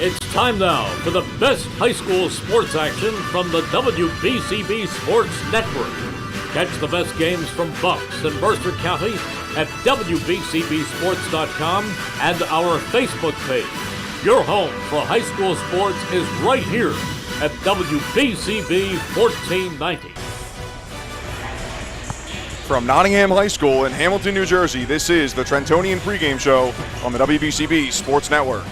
It's time now for the best high school sports action from the WBCB Sports Network. Catch the best games from Bucks and Mercer County at WBCBsports.com and our Facebook page. Your home for high school sports is right here at WBCB 1490. From Nottingham High School in Hamilton, New Jersey, this is the Trentonian pregame show on the WBCB Sports Network.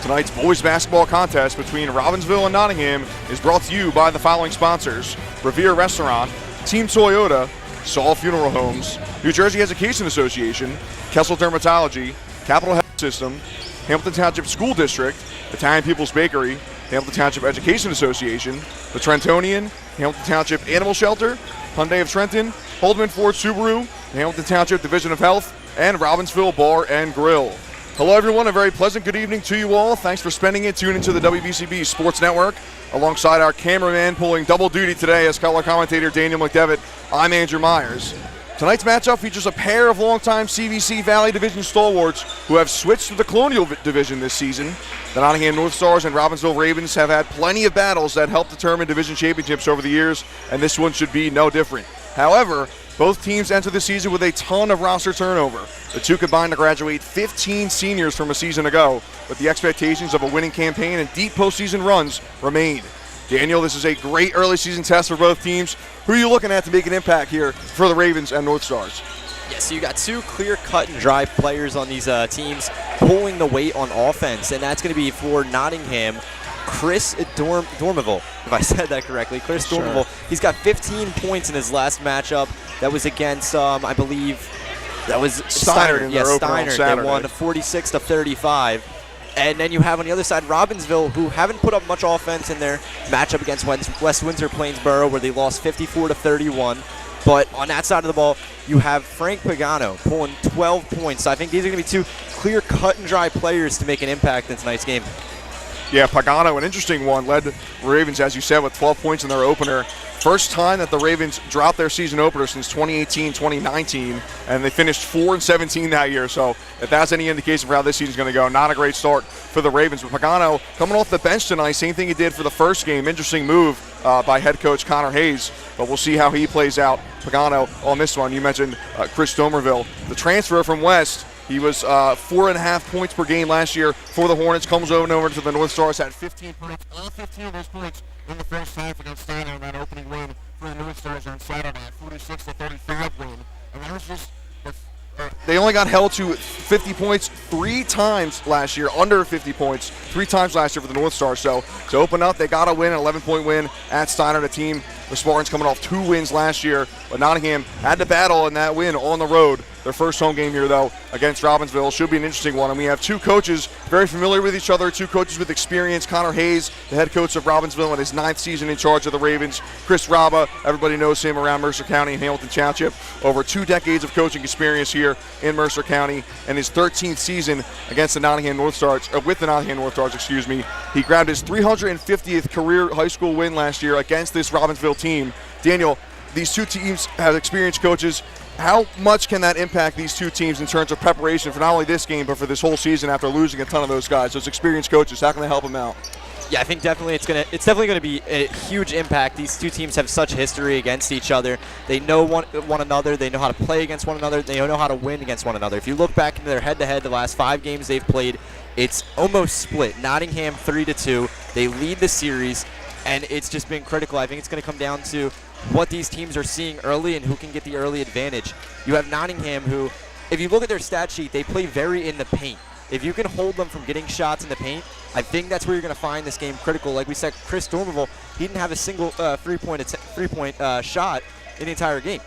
Tonight's boys basketball contest between Robbinsville and Nottingham is brought to you by the following sponsors: Revere Restaurant, Team Toyota, Saul Funeral Homes, New Jersey Education Association, Kessel Dermatology, Capital Health System, Hamilton Township School District, Italian People's Bakery, Hamilton Township Education Association, the Trentonian, Hamilton Township Animal Shelter, Hyundai of Trenton, Holdeman Ford Subaru, the Hamilton Township Division of Health, and Robbinsville Bar and Grill. Hello everyone, a very pleasant good evening to you all. Thanks for spending it tuning into the WBCB Sports Network. Alongside our cameraman pulling double duty today as color commentator Daniel McDevitt, I'm Andrew Myers. Tonight's matchup features a pair of longtime CVC Valley Division stalwarts who have switched to the Colonial Division this season. The Nottingham Northstars and Robbinsville Ravens have had plenty of battles that help determine division championships over the years, and this one should be no different. However, both teams enter the season with a ton of roster turnover. The two combined to graduate 15 seniors from a season ago, but the expectations of a winning campaign and deep postseason runs remain. Daniel, this is a great early season test for both teams. Who are you looking at to make an impact here for the Ravens and Northstars? Yeah, so you got two clear cut and dry players on these teams pulling the weight on offense, and that's going to be for Nottingham, Chris Dormeville, if I said that correctly. Chris Dormeville. He's got 15 points in his last matchup. That was against, I believe, that was Steiner. Yeah, Steiner. They won 46-35. And then you have on the other side Robbinsville, who haven't put up much offense in their matchup against West Windsor Plainsboro, where they lost 54-31. But on that side of the ball, you have Frank Pagano pulling 12 points. So I think these are going to be two clear cut and dry players to make an impact in tonight's game. Yeah, Pagano, an interesting one, led the Ravens, as you said, with 12 points in their opener. First time that the Ravens dropped their season opener since 2018-2019, and they finished 4-17 that year. So if that's any indication for how this season's going to go, not a great start for the Ravens. But Pagano coming off the bench tonight, same thing he did for the first game. Interesting move by head coach Connor Hayes, but we'll see how he plays out. Pagano on this one. You mentioned Chris Domerville, the transfer from West. He was 4.5 points per game last year for the Hornets. Comes over to the Northstars, had 15 points. All 15 of those points in the first half against Steiner in that opening win for the Northstars on Saturday, 46-35 win. And that was just they only got held to 50 points 3 times last year, under 50 points 3 times last year for the Northstars. So to open up, they got to win, an 11-point win at Steiner, the team. The Spartans coming off 2 wins last year, but Nottingham had to battle in that win on the road. Their first home game here, though, against Robbinsville. Should be an interesting one. And we have two coaches very familiar with each other, two coaches with experience. Connor Hayes, the head coach of Robbinsville in his 9th season in charge of the Ravens. Chris Rabba, everybody knows him around Mercer County and Hamilton Township. Over 2 decades of coaching experience here in Mercer County, and his 13th season against the Nottingham Northstars, with the Nottingham Northstars, excuse me. He grabbed his 350th career high school win last year against this Robbinsville team. Daniel, these two teams have experienced coaches. How much can that impact these two teams in terms of preparation for not only this game, but for this whole season after losing a ton of those guys, those experienced coaches? How can they help them out? Yeah, I think definitely it's definitely going to be a huge impact. These two teams have such history against each other. They know one another. They know how to play against one another. They know how to win against one another. If you look back into their head-to-head, the last 5 games they've played, it's almost split. Nottingham 3-2. They lead the series, and it's just been critical. I think it's going to come down to what these teams are seeing early and who can get the early advantage. You have Nottingham, who, if you look at their stat sheet, they play very in the paint. If you can hold them from getting shots in the paint, I think that's where you're going to find this game critical. Like we said, Chris Dormeville, he didn't have a single three-point shot in the entire game.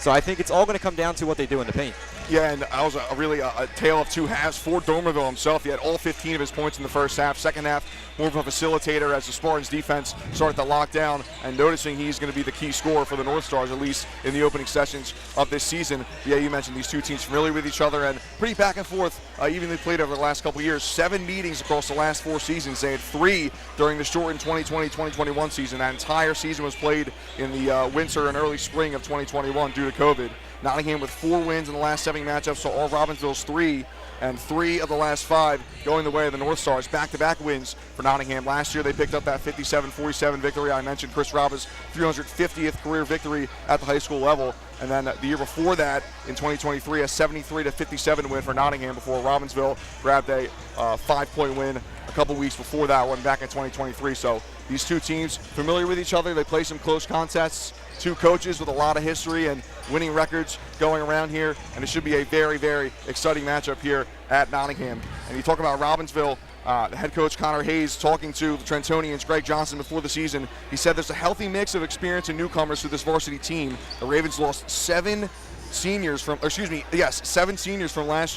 So I think it's all going to come down to what they do in the paint. Yeah, and that was really a tale of two halves for Dormerville himself. He had all 15 of his points in the first half. Second half, more of a facilitator as the Spartans defense started to lock down, and noticing he's going to be the key scorer for the Northstars, at least in the opening sessions of this season. Yeah, you mentioned these two teams familiar with each other and pretty back and forth, evenly played over the last couple years. 7 meetings across the last 4 seasons. They had 3 during the shortened 2020-2021 season. That entire season was played in the winter and early spring of 2021 due to COVID. Nottingham with 4 wins in the last 7 matchups, so all Robbinsville's 3. and 3 of the last 5 going the way of the Northstars. Back-to-back wins for Nottingham. Last year they picked up that 57-47 victory. I mentioned Chris Robbinsville's 350th career victory at the high school level. And then the year before that, in 2023, a 73-57 win for Nottingham before Robbinsville grabbed a 5-point win a couple weeks before that one back in 2023. So these two teams familiar with each other. They play some close contests. Two coaches with a lot of history and winning records going around here, and it should be a very, very exciting matchup here at Nottingham. And you talk about Robbinsville, the head coach Connor Hayes talking to the Trentonians, Greg Johnson, before the season. He said there's a healthy mix of experience and newcomers to this varsity team. The Ravens lost 7 seniors from last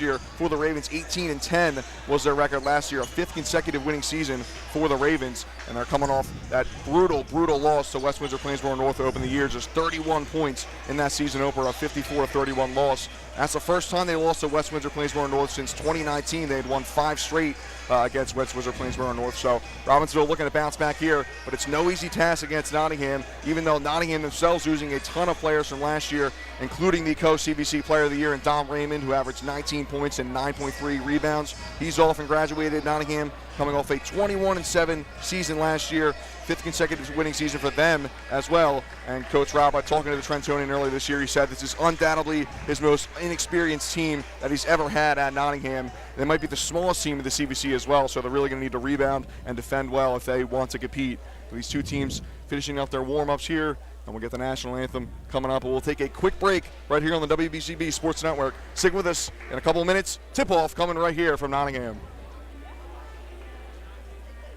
year for the Ravens. 18-10 was their record last year, a 5th consecutive winning season for the Ravens, and they're coming off that brutal loss to West Windsor-Plainsboro North to open the year. Just 31 points in that season opener, a 54-31 loss. That's the first time they lost to West Windsor-Plainsboro North since 2019. They had won 5 straight against West Windsor-Plainsboro North. So Robbinsville looking to bounce back here, but it's no easy task against Nottingham, even though Nottingham themselves losing a ton of players from last year, including the co-CVC Player of the Year and Dom Raymond, who averaged 19 points and 9.3 rebounds. He's off and graduated. Nottingham coming off a 21-7 season last year, 5th consecutive winning season for them as well. And Coach Robert, talking to the Trentonian earlier this year, he said this is undoubtedly his most inexperienced team that he's ever had at Nottingham. They might be the smallest team in the CVC as well, so they're really going to need to rebound and defend well if they want to compete. These two teams finishing up their warm-ups here, and we'll get the national anthem coming up. We'll take a quick break right here on the WBCB Sports Network. Stick with us in a couple of minutes. Tip-off coming right here from Nottingham.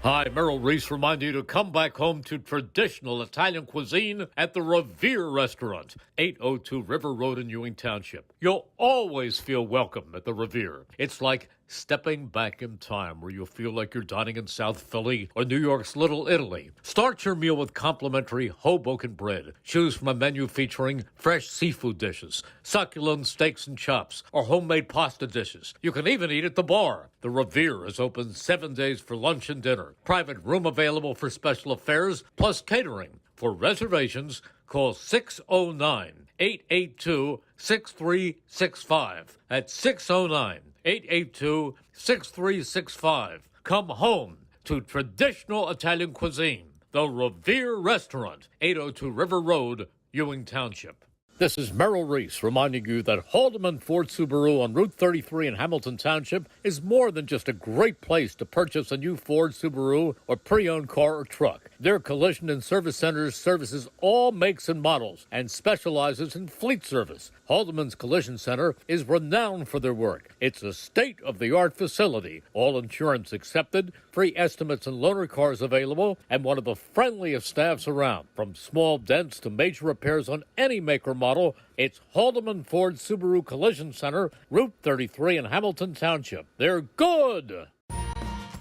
Hi, Merrill Reese reminding you to come back home to traditional Italian cuisine at the Revere Restaurant, 802 River Road in Ewing Township. You'll always feel welcome at the Revere. It's like stepping back in time where you'll feel like you're dining in South Philly or New York's Little Italy. Start your meal with complimentary Hoboken bread. Choose from a menu featuring fresh seafood dishes, succulent steaks and chops, or homemade pasta dishes. You can even eat at the bar. The Revere is open 7 days for lunch and dinner. Private room available for special affairs, plus catering. For reservations, call 609-882-6365. That's 609-882-6365. Come home to traditional Italian cuisine. The Revere Restaurant, 802 River Road, Ewing Township. This is Merrill Reese reminding you that Haldeman Ford Subaru on Route 33 in Hamilton Township is more than just a great place to purchase a new Ford, Subaru, or pre-owned car or truck. Their collision and service centers services all makes and models and specializes in fleet service. Haldeman's Collision Center is renowned for their work. It's a state-of-the-art facility, all insurance accepted, free estimates and loaner cars available, and one of the friendliest staffs around. From small dents to major repairs on any make or model, it's Haldeman Ford Subaru Collision Center, Route 33 in Hamilton Township. They're good!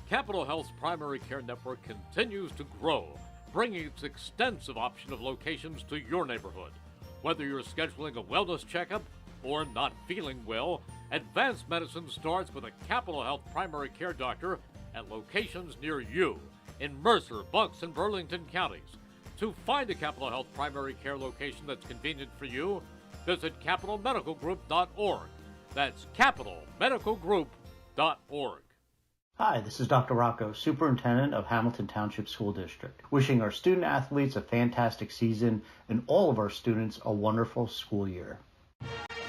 Capital Health's primary care network continues to grow, bringing its extensive option of locations to your neighborhood. Whether you're scheduling a wellness checkup or not feeling well, advanced medicine starts with a Capital Health primary care doctor at locations near you in Mercer, Bucks, and Burlington counties. To find a Capital Health primary care location that's convenient for you, visit capitalmedicalgroup.org. That's capitalmedicalgroup.org. Hi, this is Dr. Rocco, Superintendent of Hamilton Township School District, wishing our student athletes a fantastic season and all of our students a wonderful school year.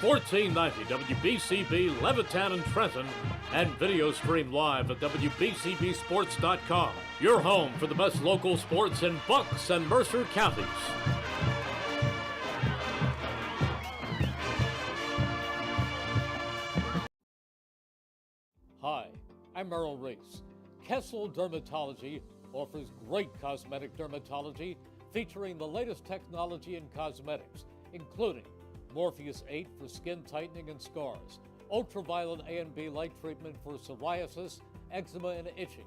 1490 WBCB Levittown and Trenton, and video stream live at WBCBsports.com. Your home for the best local sports in Bucks and Mercer counties. Hi, I'm Merrill Reese. Kessel Dermatology offers great cosmetic dermatology featuring the latest technology in cosmetics, including Morpheus 8 for skin tightening and scars, ultraviolet A and B light treatment for psoriasis, eczema, and itching.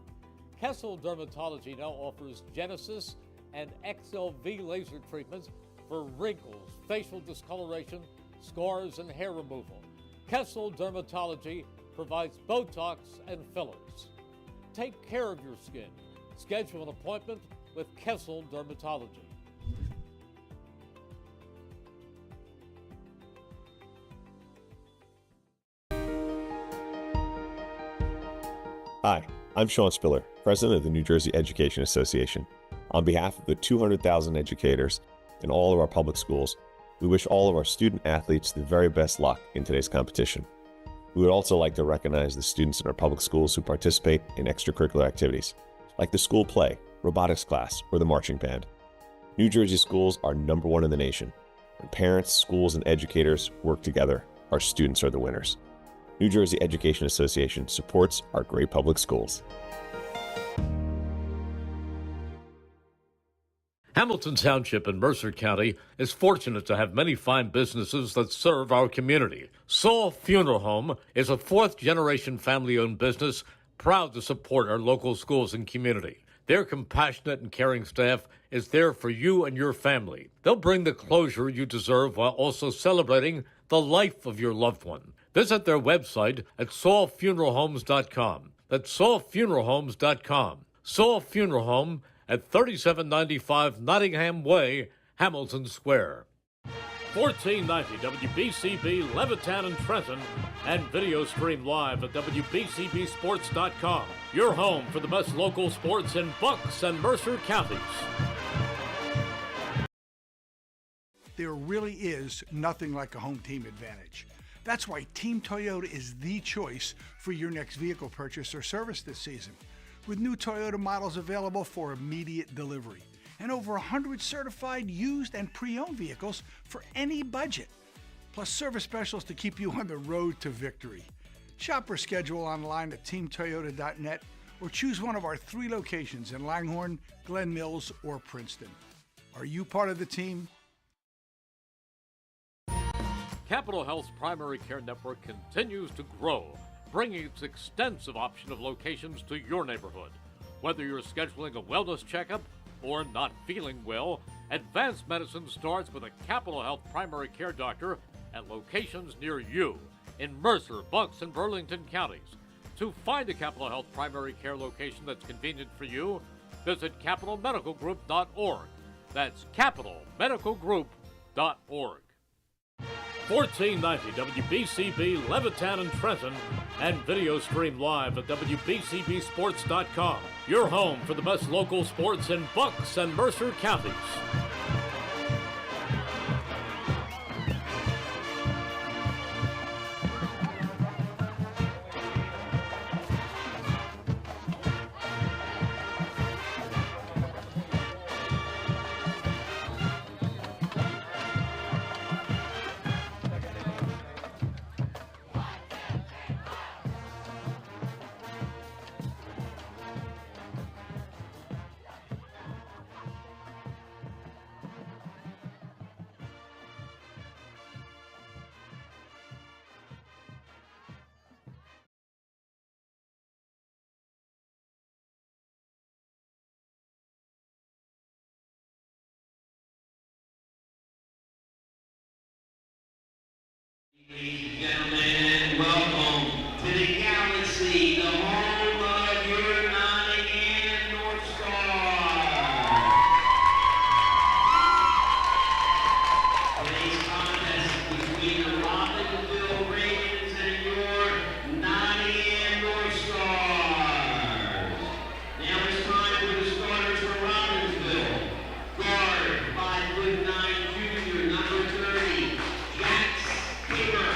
Kessel Dermatology now offers Genesis and XLV laser treatments for wrinkles, facial discoloration, scars, and hair removal. Kessel Dermatology provides Botox and fillers. Take care of your skin. Schedule an appointment with Kessel Dermatology. Hi, I'm Sean Spiller, President of the New Jersey Education Association. On behalf of the 200,000 educators in all of our public schools, we wish all of our student athletes the very best luck in today's competition. We would also like to recognize the students in our public schools who participate in extracurricular activities, like the school play, robotics class, or the marching band. New Jersey schools are number one in the nation. When parents, schools, and educators work together, our students are the winners. New Jersey Education Association supports our great public schools. Hamilton Township in Mercer County is fortunate to have many fine businesses that serve our community. Saul Funeral Home is a fourth-generation family-owned business proud to support our local schools and community. Their compassionate and caring staff is there for you and your family. They'll bring the closure you deserve while also celebrating the life of your loved one. Visit their website at saulfuneralhomes.com. That's saulfuneralhomes.com. Saul Funeral Home at 3795 Nottingham Way, Hamilton Square. 1490 WBCB Levittown and Trenton, and video stream live at WBCBsports.com. Your home for the best local sports in Bucks and Mercer counties. There really is nothing like a home team advantage. That's why Team Toyota is the choice for your next vehicle purchase or service this season. With new Toyota models available for immediate delivery and over 100 certified used and pre-owned vehicles for any budget, plus service specials to keep you on the road to victory. Shop or schedule online at teamtoyota.net or choose one of our 3 locations in Langhorne, Glen Mills, or Princeton. Are you part of the team? Capital Health's primary care network continues to grow, bringing its extensive option of locations to your neighborhood. Whether you're scheduling a wellness checkup or not feeling well, advanced medicine starts with a Capital Health primary care doctor at locations near you in Mercer, Bucks, and Burlington counties. To find a Capital Health primary care location that's convenient for you, visit capitalmedicalgroup.org. That's capitalmedicalgroup.org. 1490 WBCB Levittown and Trenton, and video stream live at WBCBsports.com. Your home for the best local sports in Bucks and Mercer counties. Ladies and gentlemen, welcome to the Galaxy, the home of your Nottingham Northstars. Today's contest is between the Robbinsville Ravens and your Nottingham Northstars. Now it's time for the starters for Robbinsville. Guard, 5'9" junior, number 30, Jack Skipper.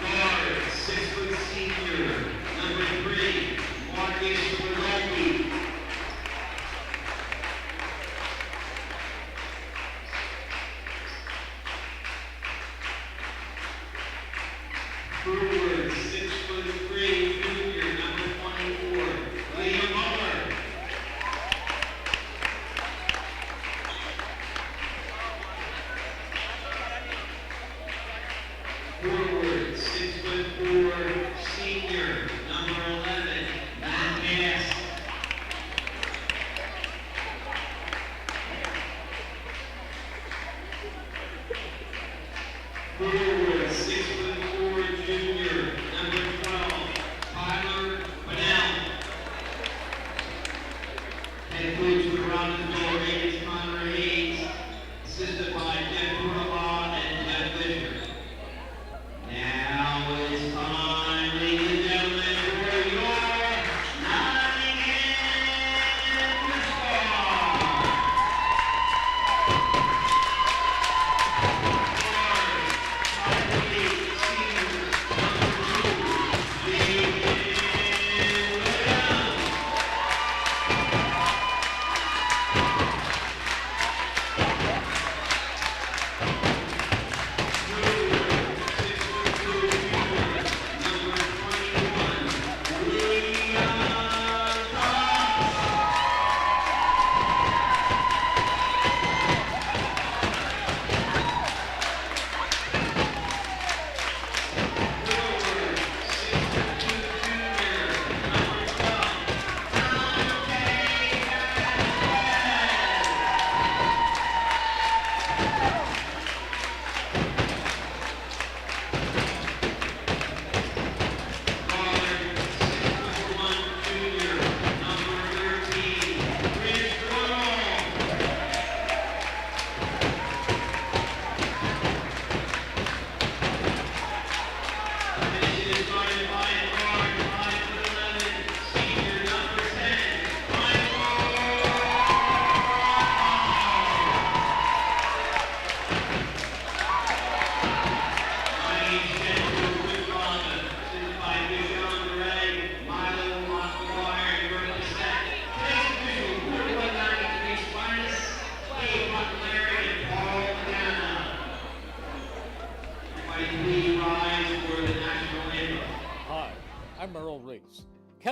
Guard, 6' senior, number 3, Marcus Rinaldi. Forward, 6'3", junior, number 24, Liam Muller. Forward, 6'4", senior, number 11, Matt Bass. Forward, 6'4", junior, number 12, Tyler Fennell. Head coach for Robbinsville Ravens, Connor Hayes, assisted by Jeff Burbaugh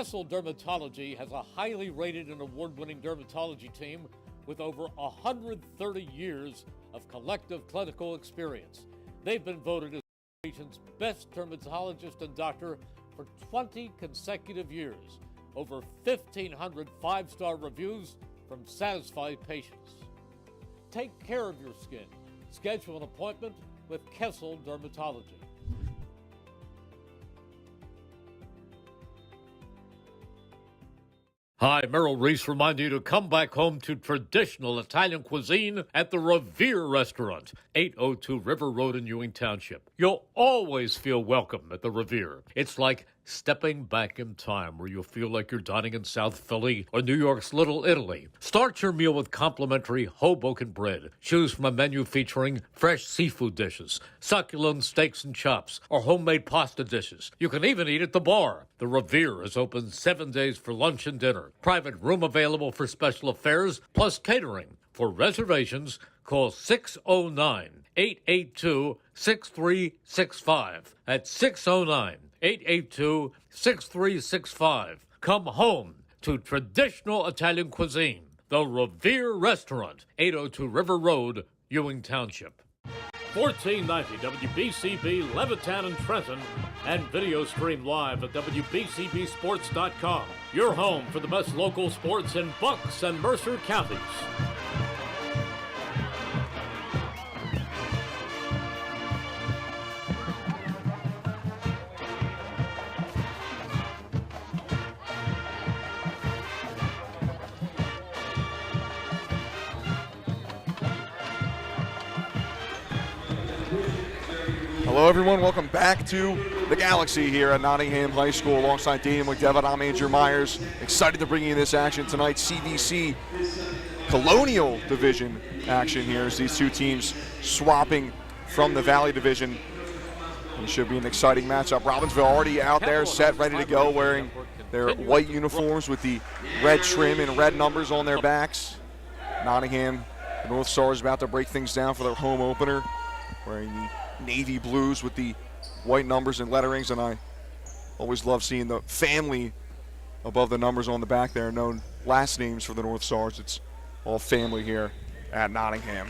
Kessel Dermatology has a highly rated and award-winning dermatology team with over 130 years of collective clinical experience. They've been voted as the nation's best dermatologist and doctor for 20 consecutive years. Over 1,500 five-star reviews from satisfied patients. Take care of your skin. Schedule an appointment with Kessel Dermatology. Hi, Merrill Reese reminding you to come back home to traditional Italian cuisine at the Revere Restaurant, 802 River Road in Ewing Township. You'll always feel welcome at the Revere. It's like stepping back in time where you'll feel like you're dining in South Philly or New York's Little Italy. Start your meal with complimentary Hoboken bread. Choose from a menu featuring fresh seafood dishes, succulent steaks and chops, or homemade pasta dishes. You can even eat at the bar. The Revere is open 7 days for lunch and dinner. Private room available for special affairs, plus catering. For reservations, call 609-882-6365. That's 609-882-6365. Come home to traditional Italian cuisine. The Revere Restaurant, 802 River Road, Ewing Township. 1490 WBCB Levittown and Trenton, and video stream live at WBCBsports.com. Your home for the best local sports in Bucks and Mercer counties. Hello, everyone. Welcome back to the Galaxy here at Nottingham High School alongside Daniel McDevitt. I'm Andrew Myers. Excited to bring you this action tonight. CVC Colonial Division action here as these two teams swapping from the Valley Division. It should be an exciting matchup. Robbinsville already out there, set, ready to go, wearing their white uniforms with the red trim and red numbers on their backs. Nottingham, the Northstars, about to break things down for their home opener, wearing the navy blues with the white numbers and letterings, and I always love seeing the family above the numbers on the back there. No last names for the Northstars. It's all family here at Nottingham.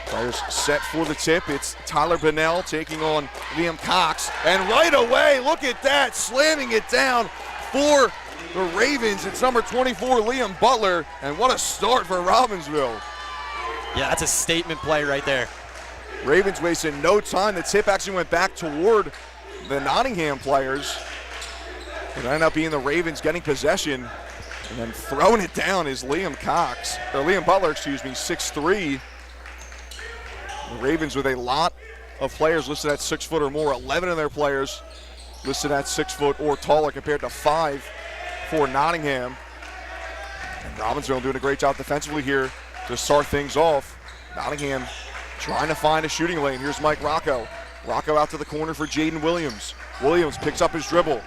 Players set for the tip. It's Tyler Bennell taking on Liam Cox, and right away, look at that, slamming it down for the Ravens. It's number 24, Liam Butler, and what a start for Robbinsville. Yeah, that's a statement play right there. Ravens wasted no time. The tip actually went back toward the Nottingham players. It ended up being the Ravens getting possession, and then throwing it down is Liam Butler, excuse me, 6'3". The Ravens with a lot of players listed at 6 foot or more. 11 of their players listed at 6 foot or taller compared to 5 for Nottingham. And Robbinsville doing a great job defensively here to start things off. Nottingham trying to find a shooting lane. Here's Mike Rocco. Rocco out to the corner for Jaden Williams. Williams picks up his dribble.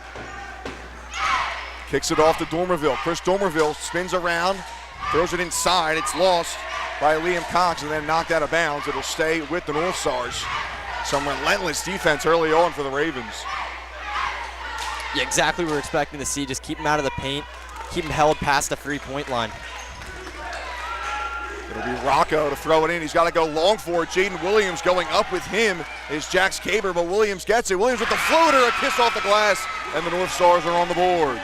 Kicks it off to Dormerville. Chris Dormerville spins around, throws it inside. It's lost by Liam Cox and then knocked out of bounds. It'll stay with the Northstars. Some relentless defense early on for the Ravens. Yeah, exactly what we're expecting to see. Just keep him out of the paint, keep him held past the three-point line. It'll be Rocco to throw it in. He's got to go long for it. Jaden Williams going up with him is Jax Caber, but Williams gets it. Williams with the floater, a kiss off the glass, and the Northstars are on the board.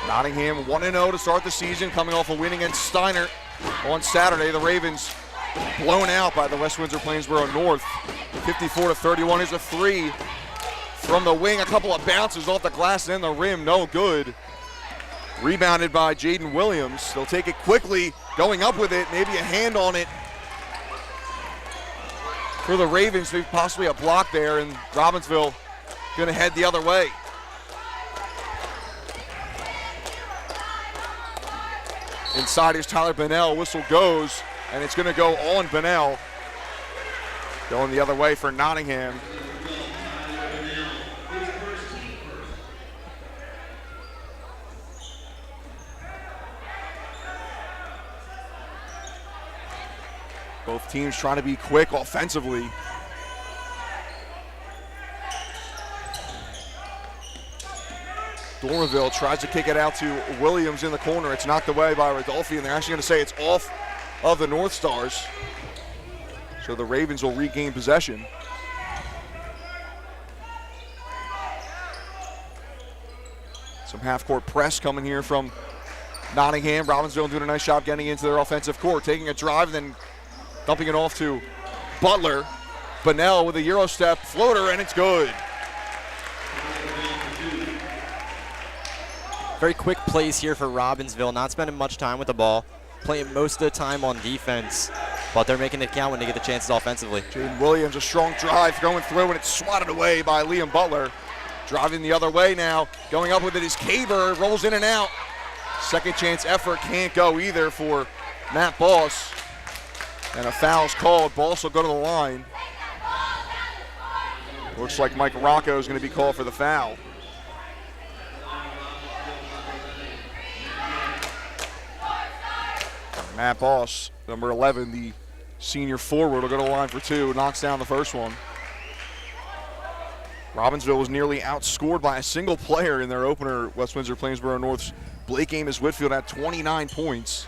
Nottingham 1-0 to start the season, coming off a win against Steiner on Saturday. The Ravens blown out by the West Windsor Plainsboro North. 54-31 is a three from the wing. A couple of bounces off the glass and the rim, no good. Rebounded by Jaden Williams. They'll take it quickly, going up with it, maybe a hand on it for the Ravens. Maybe possibly a block there, and Robbinsville gonna head the other way. Inside is Tyler Bennell. Whistle goes, and it's gonna go on Bennell. Going the other way for Nottingham. Both Teams trying to be quick offensively. Dormerville tries to kick it out to Williams in the corner. It's knocked away by Rodolfi, and they're actually going to say it's off of the North Stars. So the Ravens will regain possession. Some half-court press coming here from Nottingham. Robbinsville doing a nice job getting into their offensive court, taking a drive and then dumping it off to Butler. Bunnell with a Euro step floater, and it's good. Very quick plays here for Robbinsville, not spending much time with the ball, playing most of the time on defense, but they're making it count when they get the chances offensively. Jaden Williams, a strong drive going through, and it's swatted away by Liam Butler. Driving the other way now, going up with it is Caber, rolls in and out. Second chance effort can't go either for Matt Boss. And a foul's called. Boss will go to the line. Looks like Mike Rocco is going to be called for the foul. Matt Boss, number 11, the senior forward, will go to the line for two, knocks down the first one. Robbinsville was nearly outscored by a single player in their opener. West Windsor-Plainsboro North's Blake Amos Whitfield had 29 points.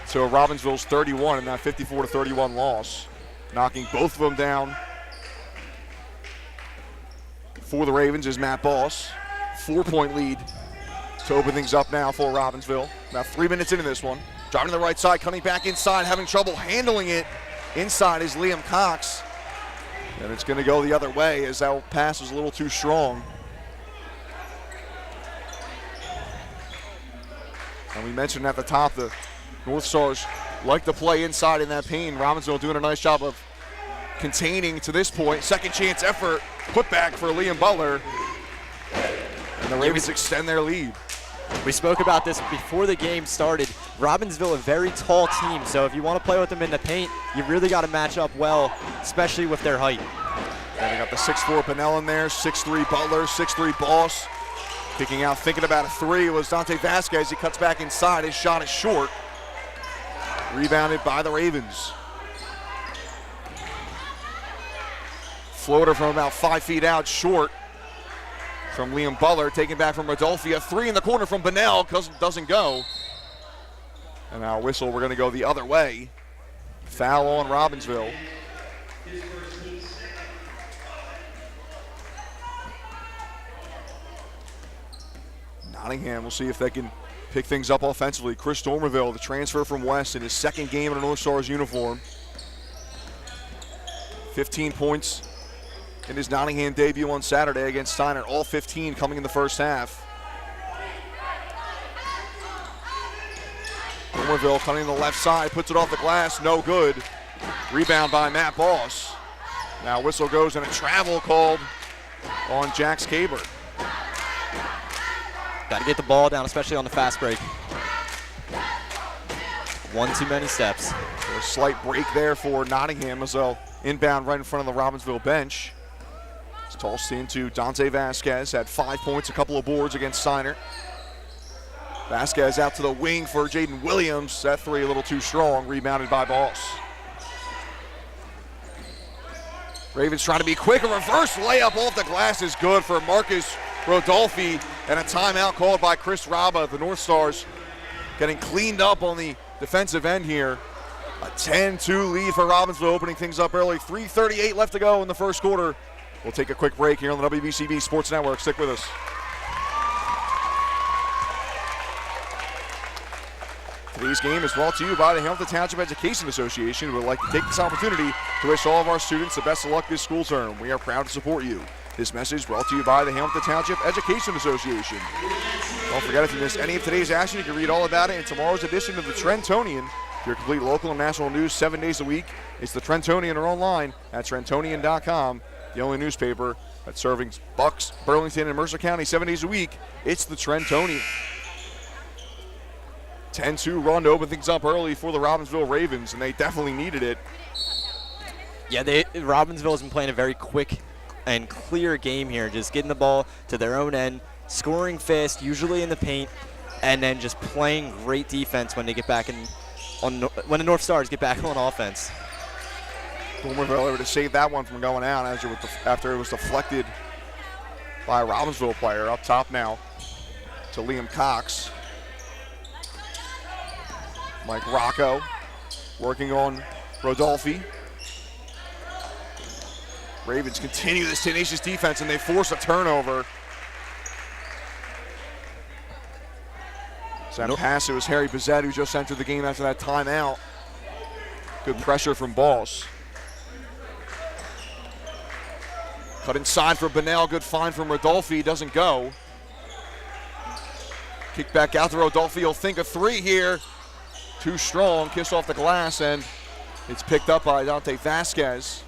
So Robbinsville's 31 in that 54-31 loss, knocking both of them down. For the Ravens is Matt Boss. 4-point lead to open things up now for Robbinsville. About 3 minutes into this one. Driving to the right side, coming back inside, having trouble handling it. Inside is Liam Cox. And it's going to go the other way as that pass was a little too strong. And we mentioned at the top the North Stars like to play inside in that paint. Robbinsville doing a nice job of containing to this point. Second chance effort, put back for Liam Butler. And the Ravens extend their lead. We spoke about this before the game started. Robbinsville, a very tall team, so if you want to play with them in the paint, you really got to match up well, especially with their height. And they got the 6'4" Bunnell in there, 6'3" Butler, 6'3" Boss. Kicking out, thinking about a three was Dante Vasquez. He cuts back inside. His shot is short. Rebounded by the Ravens. Floater from about 5 feet out, short. From Liam Butler, taken back from Rodolfi. A three in the corner from Bunnell, doesn't go. And our whistle, we're going to go the other way. Foul on Robbinsville. Nottingham will see if they can pick things up offensively. Chris Dormerville, the transfer from West, in his second game in a North Stars uniform. 15 points in his Nottingham debut on Saturday against Steiner. All 15 coming in the first half. Dormerville coming to the left side, puts it off the glass, no good. Rebound by Matt Boss. Now whistle goes and a travel called on Jax Caber. Got to get the ball down, especially on the fast break. One too many steps. A slight break there for Nottingham as they'll inbound right in front of the Robbinsville bench. It's tossed into Dante Vasquez, had 5 points, a couple of boards against Steiner. Vasquez out to the wing for Jaden Williams. That three a little too strong, rebounded by Boss. Ravens trying to be quick. A reverse layup off the glass is good for Marcus Rodolfi, and a timeout called by Chris Rabba. The North Stars getting cleaned up on the defensive end here. A 10-2 lead for Robbinsville, opening things up early. 3:38 left to go in the first quarter. We'll take a quick break here on the WBCB Sports Network. Stick with us. Today's game is brought to you by the Hamilton Township Education Association. We would like to take this opportunity to wish all of our students the best of luck this school term. We are proud to support you. This message brought to you by the Hamilton Township Education Association. Don't forget, if you missed any of today's action, you can read all about it in tomorrow's edition of the Trentonian. For your complete local and national news 7 days a week, it's the Trentonian or online at Trentonian.com. The only newspaper that's serving Bucks, Burlington, and Mercer County 7 days a week. It's the Trentonian. 10-2 run to open things up early for the Robbinsville Ravens, and they definitely needed it. Yeah, Robbinsville has been playing a very quick and clear game here, just getting the ball to their own end, scoring fast, usually in the paint, and then just playing great defense when they get back when the North Stars get back on offense. Dormerville able to save that one from going out after it was deflected by a Robbinsville player. Up top now to Liam Cox. Mike Rocco working on Rodolfi. Ravens continue this tenacious defense, and they force a turnover. So that pass, it was Harry Bizzett who just entered the game after that timeout. Good pressure from Boss. Cut inside for Bunnell, good find from Rodolfi, doesn't go. Kick back out to Rodolfi, he'll think a three here. Too strong, kiss off the glass, and it's picked up by Dante Vasquez.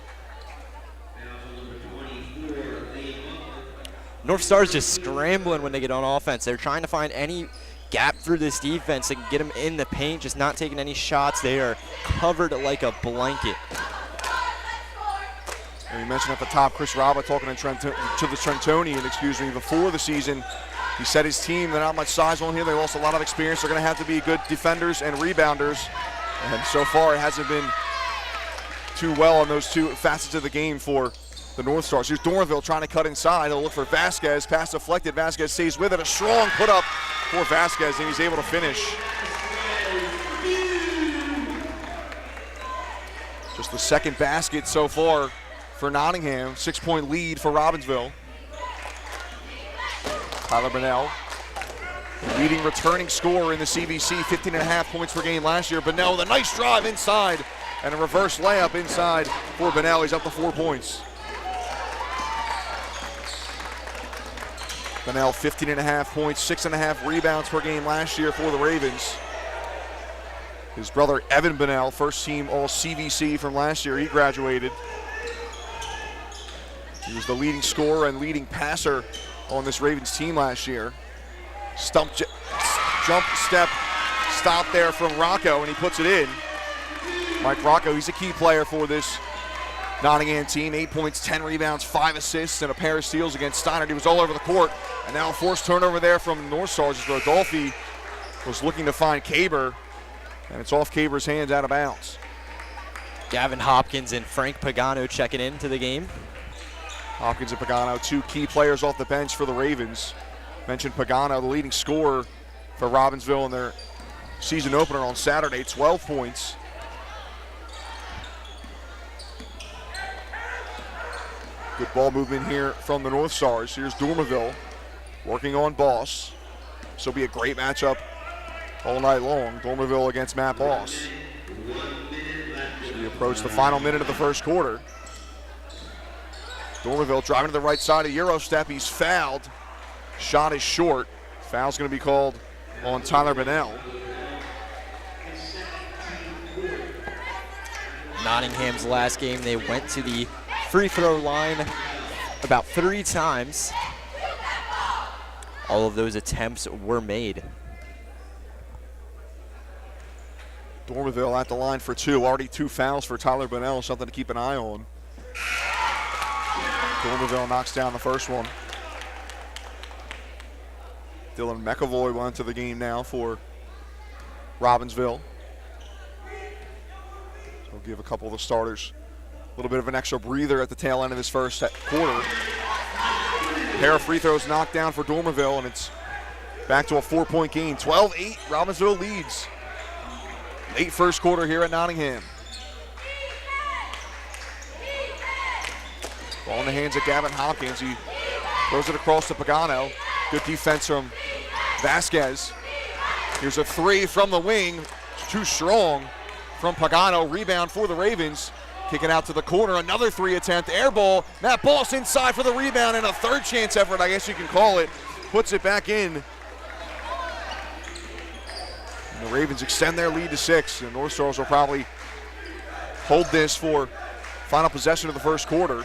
North Stars just scrambling when they get on offense. They're trying to find any gap through this defense and get them in the paint, just not taking any shots. They are covered like a blanket. And we mentioned at the top, Chris Rabba talking to the Trentonian, before the season. He said his team, they're not much size on here. They lost a lot of experience. They're going to have to be good defenders and rebounders. And so far, it hasn't been too well on those two facets of the game for the North Stars. Here's Dormerville trying to cut inside. He'll look for Vasquez. Pass deflected. Vasquez stays with it. A strong put up for Vasquez, and he's able to finish. Just the second basket so far for Nottingham. 6-point lead for Robbinsville. Tyler Bunnell, leading returning scorer in the CVC, 15.5 points per game last year. Bunnell with a nice drive inside and a reverse layup inside for Bunnell. He's up to 4 points. Bunnell, 15.5 points, 6.5 rebounds per game last year for the Ravens. His brother Evan Bunnell, first team all CVC from last year, he graduated. He was the leading scorer and leading passer on this Ravens team last year. Jump step stop there from Rocco, and he puts it in. Mike Rocco, he's a key player for this Nottingham team. 8 points, 10 rebounds, 5 assists, and a pair of steals against Steiner. He was all over the court. And now a forced turnover there from North Stars as Rodolfi was looking to find Caber, and it's off Caber's hands, out of bounds. Gavin Hopkins and Frank Pagano checking into the game. Hopkins and Pagano, two key players off the bench for the Ravens. Mentioned Pagano, the leading scorer for Robbinsville in their season opener on Saturday, 12 points. Good ball movement here from the North Stars. Here's Dormerville working on Boss. This will be a great matchup all night long. Dormerville against Matt Boss. So we approach the final minute of the first quarter. Dormerville driving to the right side, a Euro step. He's fouled. Shot is short. Foul's going to be called on Tyler Bunnell. Nottingham's last game, they went to the free throw line about 3 times. All of those attempts were made. Dormerville at the line for 2. Already 2 fouls for Tyler Bunnell, something to keep an eye on. Dormerville knocks down the first one. Dylan McAvoy went to the game now for Robbinsville. So we'll give a couple of the starters a little bit of an extra breather at the tail end of this first quarter. Pair of free throws knocked down for Dormerville, and it's back to a 4-point game. 12-8, Robbinsville leads. Late first quarter here at Nottingham. Ball in the hands of Gavin Hopkins. He throws it across to Pagano. Good defense from Vasquez. Here's a 3 from the wing. Too strong from Pagano. Rebound for the Ravens. Kicking out to the corner. Another 3 attempt. Air ball. Matt Boss inside for the rebound, and a third chance effort, I guess you can call it. Puts it back in. And the Ravens extend their lead to 6. The North Stars will probably hold this for final possession of the first quarter.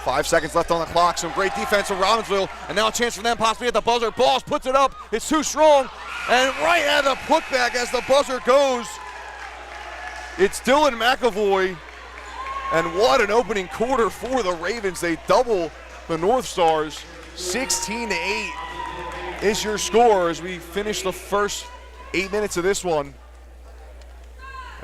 5 seconds left on the clock. Some great defense from Robbinsville, and now a chance for them possibly at the buzzer. Boss puts it up. It's too strong, and right at the putback as the buzzer goes, it's Dylan McAvoy. And what an opening quarter for the Ravens. They double the North Stars. 16-8 is your score as we finish the first 8 minutes of this one.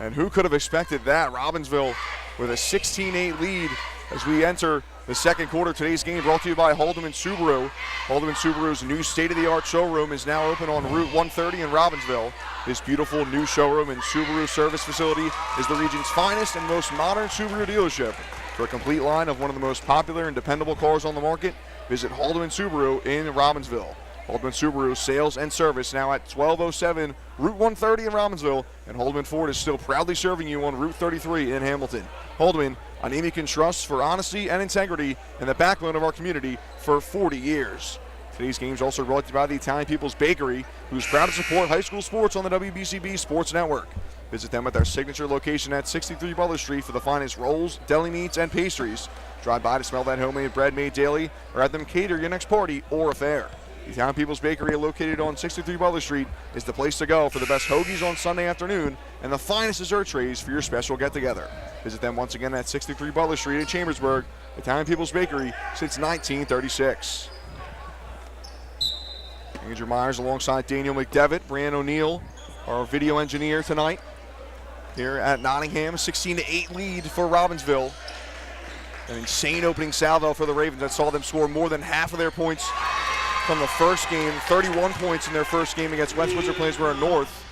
And who could have expected that? Robbinsville with a 16-8 lead as we enter the second quarter. Today's game brought to you by Haldeman Subaru. Haldeman Subaru's new state-of-the-art showroom is now open on Route 130 in Robbinsville. This beautiful new showroom and Subaru service facility is the region's finest and most modern Subaru dealership. For a complete line of one of the most popular and dependable cars on the market, visit Haldeman Subaru in Robbinsville. Haldeman Subaru sales and service now at 1207 Route 130 in Robbinsville, and Haldeman Ford is still proudly serving you on Route 33 in Hamilton. Haldeman, a name you can trust for honesty and integrity, and the backbone of our community for 40 years. Today's game is also brought to you by the Italian People's Bakery, who's proud to support high school sports on the WBCB Sports Network. Visit them at their signature location at 63 Butler Street for the finest rolls, deli meats, and pastries. Drive by to smell that homemade bread made daily, or have them cater your next party or affair. The Italian People's Bakery, located on 63 Butler Street, is the place to go for the best hoagies on Sunday afternoon and the finest dessert trays for your special get-together. Visit them once again at 63 Butler Street in Chambersburg. Italian People's Bakery since 1936. Andrew Myers alongside Daniel McDevitt. Brian O'Neill, our video engineer tonight here at Nottingham. 16-8 lead for Robbinsville. An insane opening salvo for the Ravens that saw them score more than half of their points from the first game. 31 points in their first game against West Windsor Plainsboro North.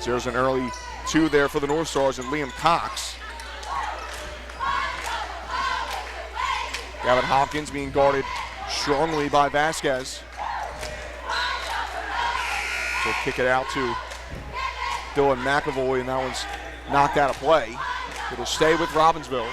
There's an early 2 there for the Northstars and Liam Cox. Gavin Hopkins being guarded strongly by Vasquez. So kick it out to Dylan McAvoy, and that one's knocked out of play. It'll stay with Robbinsville.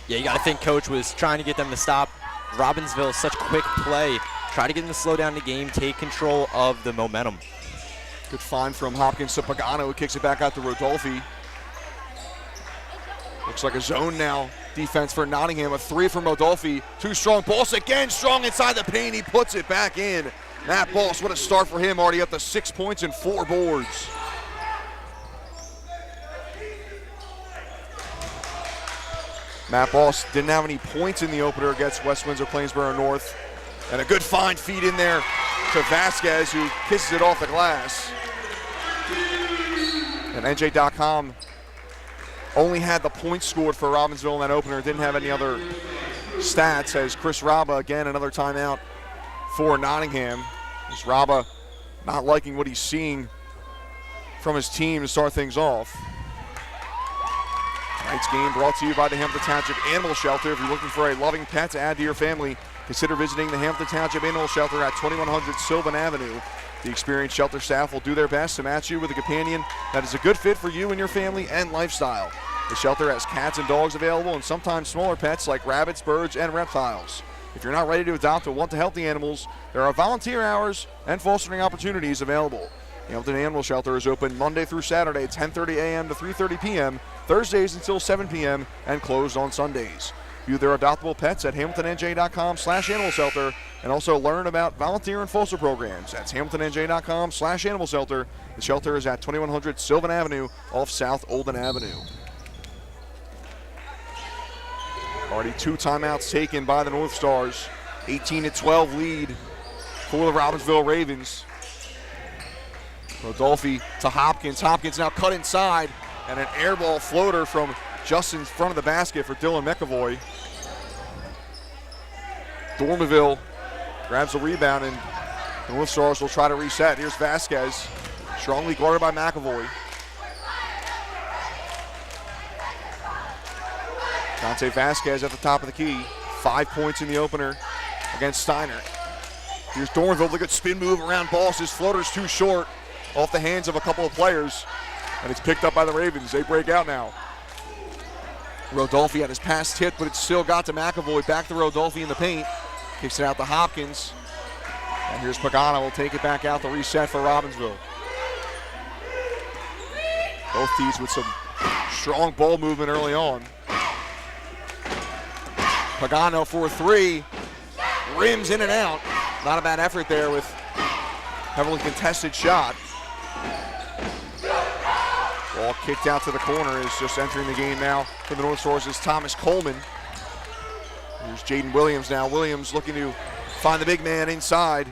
Yeah, you got to think Coach was trying to get them to stop Robbinsville. Such quick play. Try to get them to slow down the game, take control of the momentum. Good find from Hopkins to Pagano, who kicks it back out to Rodolfi. Looks like a zone now. Defense for Nottingham. A 3 from Rodolfi. Too strong. Boss again, strong inside the paint. He puts it back in. Matt Boss, what a start for him. Already up to 6 points and 4 boards. Matt Boss didn't have any points in the opener against West Windsor Plainsboro North. And a good fine feed in there to Vasquez, who kisses it off the glass. And NJ.com only had the points scored for Robbinsville in that opener. Didn't have any other stats, as Chris Rabba, again, another timeout for Nottingham. As Rabba not liking what he's seeing from his team to start things off. Tonight's game brought to you by the Hamilton Township Animal Shelter. If you're looking for a loving pet to add to your family, consider visiting the Hamilton Township Animal Shelter at 2100 Sylvan Avenue. The experienced shelter staff will do their best to match you with a companion that is a good fit for you and your family and lifestyle. The shelter has cats and dogs available, and sometimes smaller pets like rabbits, birds, and reptiles. If you're not ready to adopt or want to help the animals, there are volunteer hours and fostering opportunities available. The Hamilton Animal Shelter is open Monday through Saturday, 10:30 a.m. to 3:30 p.m., Thursdays until 7 p.m., and closed on Sundays. View their adoptable pets at hamiltonnj.com/animal shelter, and also learn about volunteer and foster programs. That's hamiltonnj.com/animal shelter. The shelter is at 2100 Sylvan Avenue off South Olden Avenue. Already 2 timeouts taken by the Northstars. 18-12 lead for the Robbinsville Ravens. Rodolfi to Hopkins. Hopkins now cut inside, and an air ball floater from just in front of the basket for Dylan McAvoy. Dormaville grabs the rebound, and the Northstars will try to reset. Here's Vasquez, strongly guarded by McAvoy. Dante Vasquez at the top of the key. 5 points in the opener against Steiner. Here's Dormaville, look at spin move around Boss. His floater's too short, off the hands of a couple of players, and it's picked up by the Ravens. They break out now. Rodolfi had his pass tipped, but it still got to McAvoy. Back to Rodolfi in the paint. Kicks it out to Hopkins. And here's Pagano. Will take it back out to reset for Robbinsville. Both teams with some strong ball movement early on. Pagano for 3. Rims in and out. Not a bad effort there with heavily contested shot. Ball kicked out to the corner. Is just entering the game now for the Northstars is Thomas Coleman. Here's Jaden Williams now. Williams looking to find the big man inside.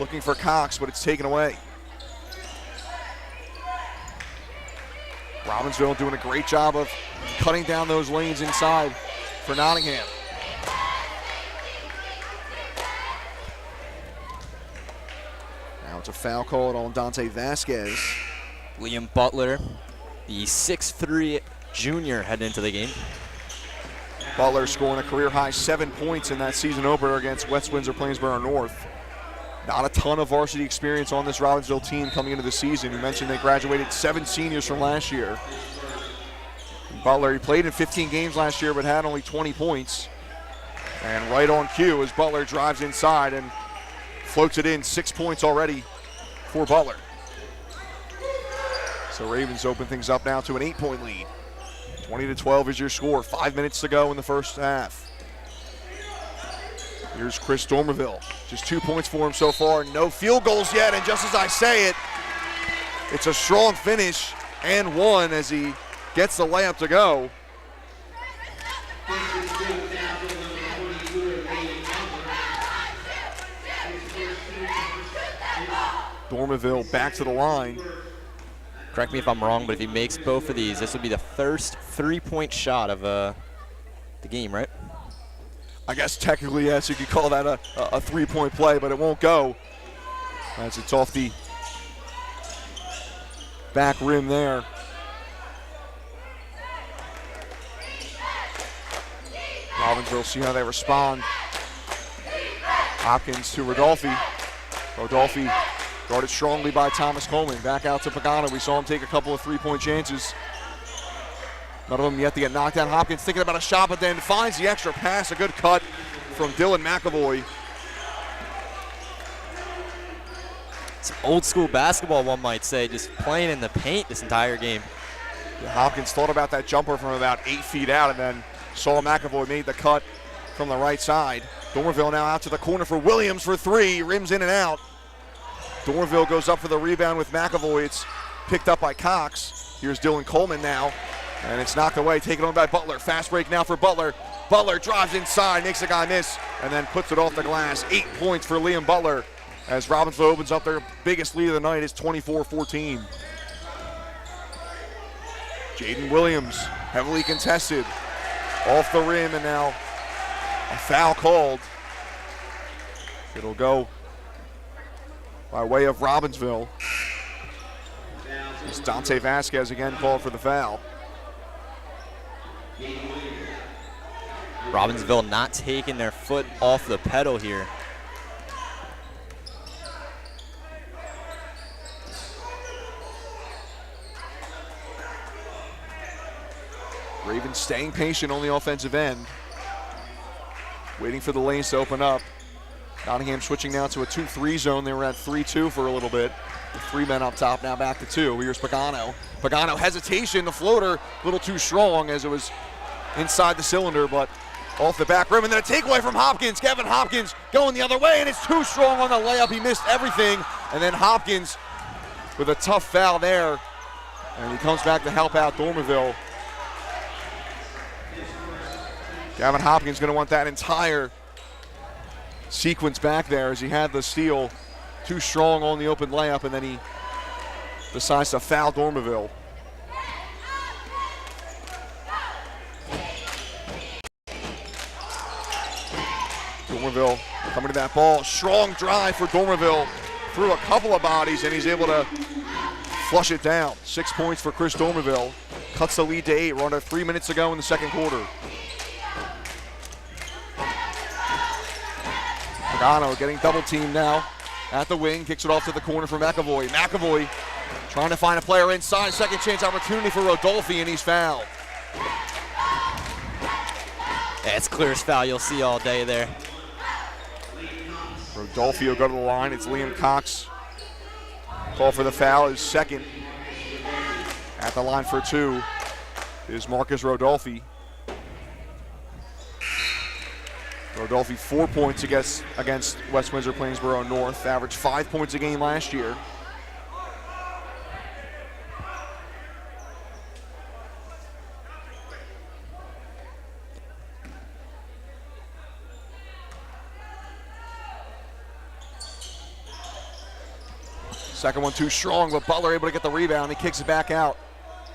Looking for Cox, but it's taken away. Robbinsville doing a great job of cutting down those lanes inside for Nottingham. Now it's a foul called on Dante Vasquez. Liam Butler, the 6'3" junior, heading into the game. Butler scoring a career-high 7 points in that season opener against West Windsor Plainsboro North. Not a ton of varsity experience on this Robbinsville team coming into the season. You mentioned they graduated 7 seniors from last year. Butler, he played in 15 games last year but had only 20 points. And right on cue as Butler drives inside and floats it in. 6 points already for Butler. So Ravens open things up now to an 8-point lead. 20-12 is your score. 5 minutes to go in the first half. Here's Chris Dormerville. Just 2 points for him so far. No field goals yet, and just as I say it, it's a strong finish and one as he gets the layup to go. Dormerville back to the line. Correct me if I'm wrong, but if he makes both of these, this would be the first 3-point shot of the game, right? I guess technically, yes, you could call that a 3-point play, but it won't go as it's off the back rim there. Robbinsville, see how they respond. Hopkins to Rodolfi. Rodolfi guarded strongly by Thomas Coleman. Back out to Pagano. We saw him take a couple of 3-point chances. None of them yet to get knocked down. Hopkins thinking about a shot, but then finds the extra pass. A good cut from Dylan McAvoy. Some old school basketball, one might say, just playing in the paint this entire game. Yeah, Hopkins thought about that jumper from about 8 feet out and then saw McAvoy made the cut from the right side. Dormerville now out to the corner for Williams for 3. Rims in and out. Dormerville goes up for the rebound with McAvoy. It's picked up by Cox. Here's Dylan Coleman now. And it's knocked away, taken on by Butler. Fast break now for Butler. Butler drives inside, makes a guy miss, and then puts it off the glass. 8 points for Liam Butler as Robbinsville opens up their biggest lead of the night. It's 24-14. Jaden Williams, heavily contested. Off the rim, and now a foul called. It'll go by way of Robbinsville. It's Dante Vasquez again called for the foul. Robbinsville not taking their foot off the pedal here. Ravens staying patient on the offensive end. Waiting for the lanes to open up. Nottingham switching now to a 2-3 zone. They were at 3-2 for a little bit. The 3 men up top, now back to 2. Here's Pagano. Pagano hesitation, the floater, a little too strong as it was inside the cylinder, but off the back rim. And then a takeaway from Hopkins. Kevin Hopkins going the other way, and it's too strong on the layup. He missed everything. And then Hopkins with a tough foul there. And he comes back to help out Dormerville. Gavin Hopkins going to want that entire sequence back there as he had the steal. Too strong on the open layup, and then he decides to foul Dormerville. Dormerville coming to that ball. Strong drive for Dormerville. Through a couple of bodies, and he's able to flush it down. 6 points for Chris Dormerville. Cuts the lead to 8. We're under 3 minutes to go in the second quarter. Pagano getting double teamed now at the wing. Kicks it off to the corner for McAvoy. McAvoy trying to find a player inside. Second chance opportunity for Rodolfi, and he's fouled. Yeah, it's clearest foul you'll see all day there. Rodolfi will go to the line. It's Liam Cox. Call for the foul is second. At the line for 2 is Marcus Rodolfi. Rodolfi 4 points against West Windsor Plainsboro North. Averaged 5 points a game last year. Second one too strong, but Butler able to get the rebound. He kicks it back out.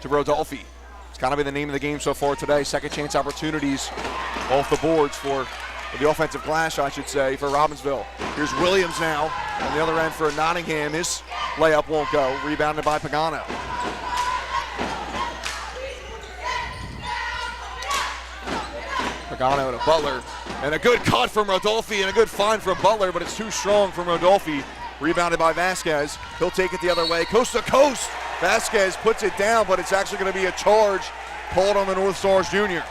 to Rodolfi. It's got to be the name of the game so far today. Second chance opportunities off the boards for the offensive glass, I should say, for Robbinsville. Here's Williams now on the other end for Nottingham. His layup won't go. Rebounded by Pagano. Pagano to Butler. And a good cut from Rodolfi and a good find from Butler, but it's too strong from Rodolfi. Rebounded by Vasquez. He'll take it the other way. Coast to coast. Vasquez puts it down, but it's actually going to be a charge called on the Northstars junior.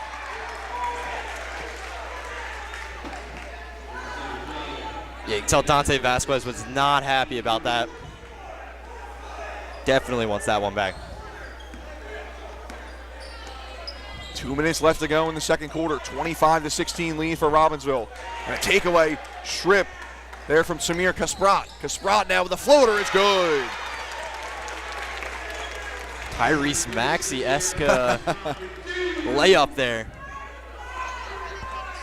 Yeah, you can tell Dante Vasquez was not happy about that. Definitely wants that one back. 2 minutes left to go in the second quarter. 25-16 lead for Robbinsville. And a takeaway strip there from Samir Kasprat. Kasprat now with the floater. It's good. Tyrese Maxey-esque layup there.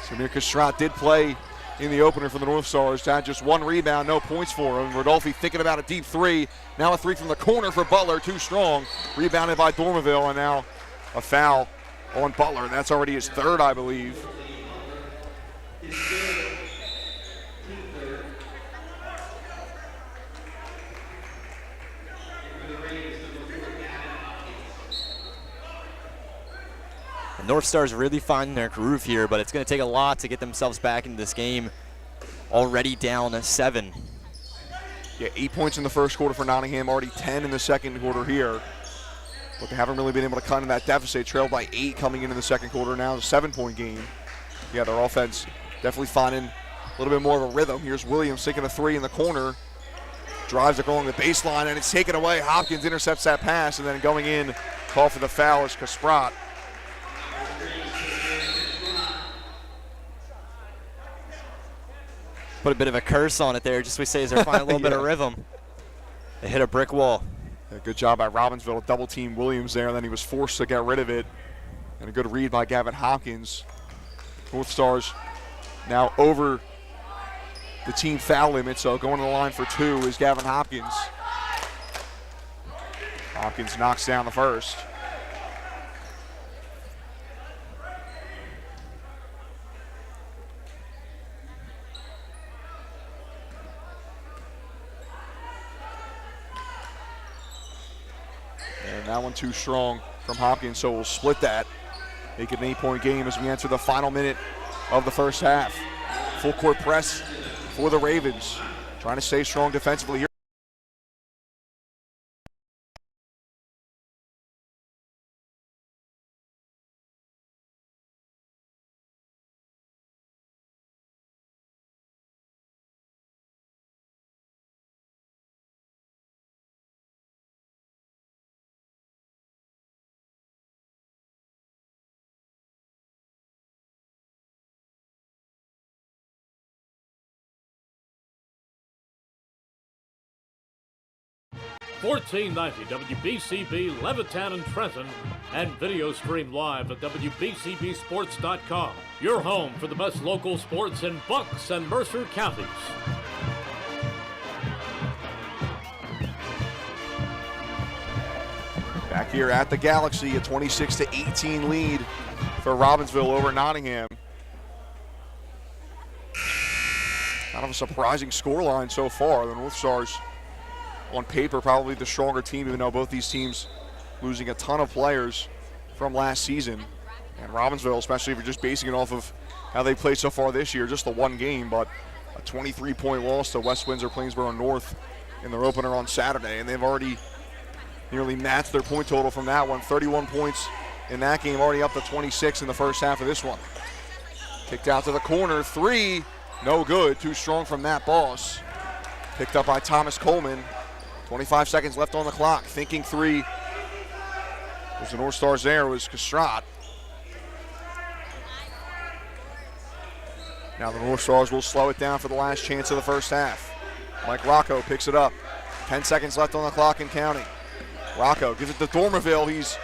Samir Kasprat did play in the opener for the Northstars. Had just one rebound, no points for him. Rodolfi thinking about a deep three. Now a three from the corner for Butler, too strong. Rebounded by Dormerville, and now a foul on Butler. That's already his third, I believe. The Northstars really finding their groove here, but it's going to take a lot to get themselves back into this game. Already down 7. Yeah, 8 points in the first quarter for Nottingham, already 10 in the second quarter here. But they haven't really been able to cut in that deficit. Trailed by 8 coming into the second quarter. Now it's a 7-point game. Yeah, their offense definitely finding a little bit more of a rhythm. Here's Williams taking a three in the corner. Drives it along the baseline, and it's taken away. Hopkins intercepts that pass, and then going in, call for the foul is Kasprat. Put a bit of a curse on it there, just we say, as they're finding a little bit of rhythm. They hit a brick wall. Yeah, good job by Robbinsville to double team Williams there, and then he was forced to get rid of it. And a good read by Gavin Hopkins. Northstars now over the team foul limit, so going to the line for 2 is Gavin Hopkins. Hopkins knocks down the first. And that one too strong from Hopkins, so we'll split that. Make it an 8-point game as we enter the final minute of the first half. Full court press for the Ravens. Trying to stay strong defensively here. $14.90 WBCB Levittown and Trenton, and video stream live at WBCBsports.com. Your home for the best local sports in Bucks and Mercer counties. Back here at the Galaxy, a 26-18 lead for Robbinsville over Nottingham. Kind of a surprising scoreline so far. The Northstars, on paper, probably the stronger team, even though both these teams losing a ton of players from last season. And Robbinsville, especially if you're just basing it off of how they played so far this year, just the one game, but a 23-point loss to West Windsor-Plainsboro North in their opener on Saturday. And they've already nearly matched their point total from that one. 31 points in that game, already up to 26 in the first half of this one. Kicked out to the corner, 3, no good, too strong from Matt Boss. Picked up by Thomas Coleman. 25 seconds left on the clock. Thinking 3. There's the Northstars there. It was Kasprat. Now the Northstars will slow it down for the last chance of the first half. Mike Rocco picks it up. 10 seconds left on the clock and counting. Rocco gives it to Dormerville. He's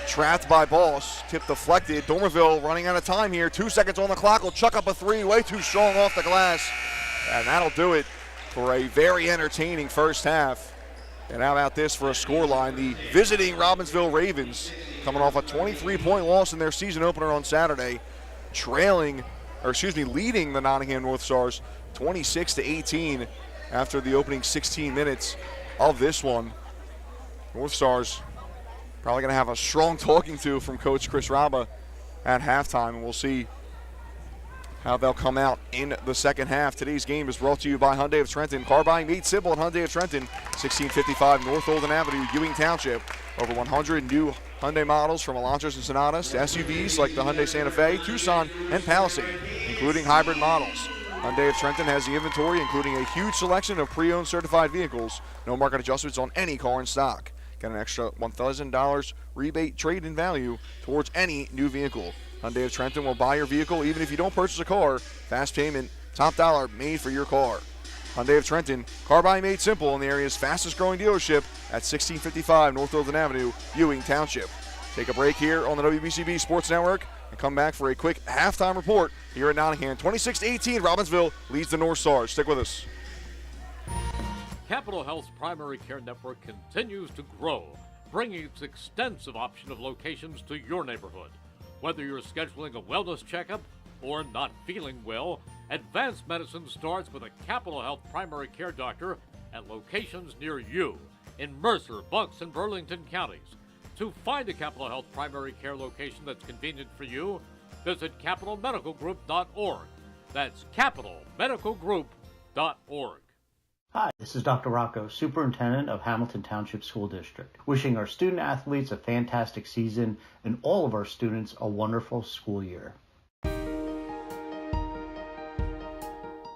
trapped by Boss. Tip deflected. Dormerville running out of time here. 2 seconds on the clock. Will chuck up a 3. Way too strong off the glass. And that'll do it for a very entertaining first half. And how about this for a scoreline? The visiting Robbinsville Ravens coming off a 23-point loss in their season opener on Saturday, leading the Nottingham Northstars 26-18 after the opening 16 minutes of this one. Northstars probably going to have a strong talking to from Coach Chris Robba at halftime, and we'll see how they'll come out in the second half. Today's game is brought to you by Hyundai of Trenton. Car buying made simple at Hyundai of Trenton, 1655 North Olden Avenue, Ewing Township. Over 100 new Hyundai models from Elantras and Sonatas to SUVs like the Hyundai Santa Fe, Tucson, and Palisade, including hybrid models. Hyundai of Trenton has the inventory, including a huge selection of pre-owned certified vehicles. No market adjustments on any car in stock. Get an extra $1,000 rebate trade-in value towards any new vehicle. Hyundai of Trenton will buy your vehicle even if you don't purchase a car. Fast payment, top dollar made for your car. Hyundai of Trenton, car buying made simple in the area's fastest growing dealership at 1655 North Olden Avenue, Ewing Township. Take a break here on the WBCB Sports Network and come back for a quick halftime report here at Nottingham. 26-18, Robbinsville leads the Northstars. Stick with us. Capital Health's primary care network continues to grow, bringing its extensive option of locations to your neighborhood. Whether you're scheduling a wellness checkup or not feeling well, advanced medicine starts with a Capital Health primary care doctor at locations near you in Mercer, Bucks, and Burlington counties. To find a Capital Health primary care location that's convenient for you, visit capitalmedicalgroup.org. That's capitalmedicalgroup.org. Hi, this is Dr. Rocco, Superintendent of Hamilton Township School District, wishing our student athletes a fantastic season and all of our students a wonderful school year.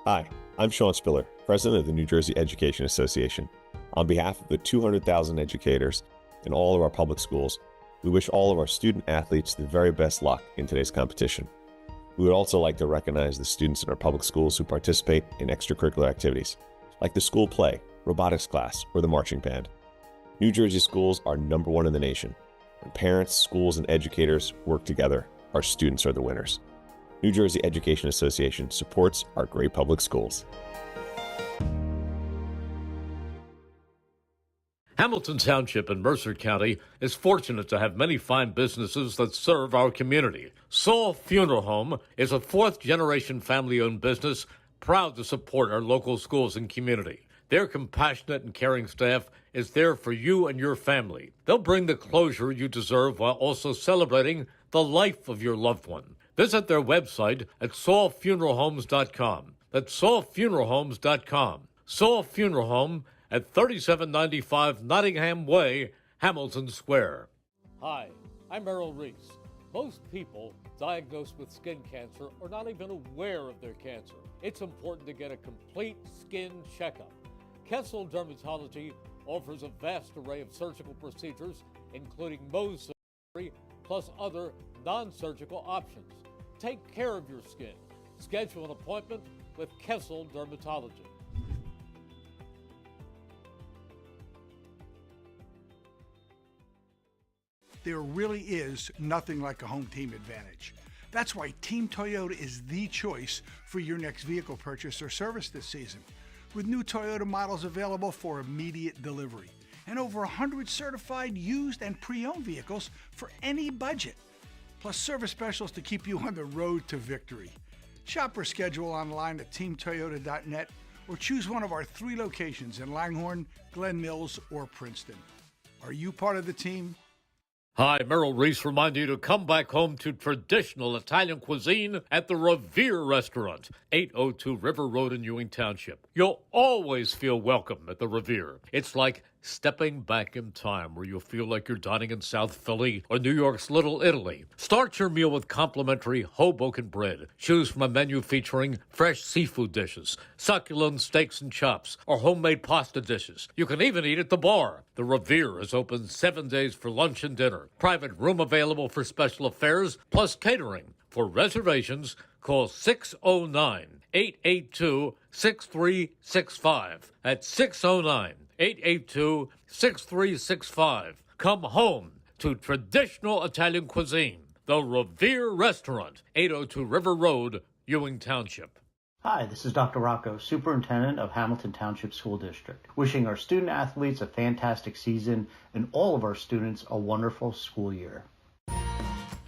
Hi, I'm Sean Spiller, President of the New Jersey Education Association. On behalf of the 200,000 educators in all of our public schools, we wish all of our student athletes the very best luck in today's competition. We would also like to recognize the students in our public schools who participate in extracurricular activities, like the school play, robotics class, or the marching band. New Jersey schools are #1 in the nation. When parents, schools, and educators work together, our students are the winners. New Jersey Education Association supports our great public schools. Hamilton Township in Mercer County is fortunate to have many fine businesses that serve our community. Saul Funeral Home is a fourth-generation family-owned business proud to support our local schools and community. Their compassionate and caring staff is there for you and your family. They'll bring the closure you deserve while also celebrating the life of your loved one. Visit their website at saulfuneralhomes.com. That's saulfuneralhomes.com. Saul Funeral Home at 3795 Nottingham Way, Hamilton Square. Hi, I'm Merrill Reese. Most people diagnosed with skin cancer are not even aware of their cancer. It's important to get a complete skin checkup. Kessel Dermatology offers a vast array of surgical procedures, including Mohs surgery, plus other non-surgical options. Take care of your skin. Schedule an appointment with Kessel Dermatology. There really is nothing like a home team advantage. That's why Team Toyota is the choice for your next vehicle purchase or service this season. With new Toyota models available for immediate delivery and over 100 certified used and pre-owned vehicles for any budget, plus service specials to keep you on the road to victory. Shop or schedule online at teamtoyota.net or choose one of our 3 locations in Langhorne, Glen Mills, or Princeton. Are you part of the team? Hi, Merrill Reese reminding you to come back home to traditional Italian cuisine at the Revere Restaurant, 802 River Road in Ewing Township. You'll always feel welcome at the Revere. It's like stepping back in time where you'll feel like you're dining in South Philly or New York's Little Italy. Start your meal with complimentary Hoboken bread. Choose from a menu featuring fresh seafood dishes, succulent steaks and chops, or homemade pasta dishes. You can even eat at the bar. The Revere is open 7 days for lunch and dinner. Private room available for special affairs, plus catering. For reservations, call 609-882-6365. That's 609-882-6365. Come home to traditional Italian cuisine. The Revere Restaurant, 802 River Road, Ewing Township. Hi, this is Dr. Rocco, Superintendent of Hamilton Township School District, wishing our student athletes a fantastic season and all of our students a wonderful school year.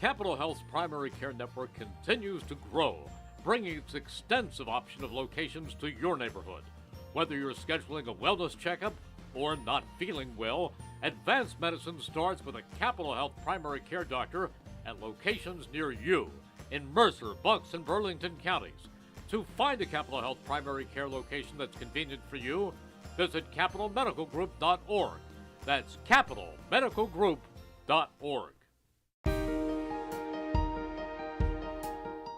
Capital Health's primary care network continues to grow, bringing its extensive option of locations to your neighborhood. Whether you're scheduling a wellness checkup or not feeling well, advanced medicine starts with a Capital Health primary care doctor at locations near you in Mercer, Bucks, and Burlington counties. To find a Capital Health primary care location that's convenient for you, visit capitalmedicalgroup.org. That's capitalmedicalgroup.org.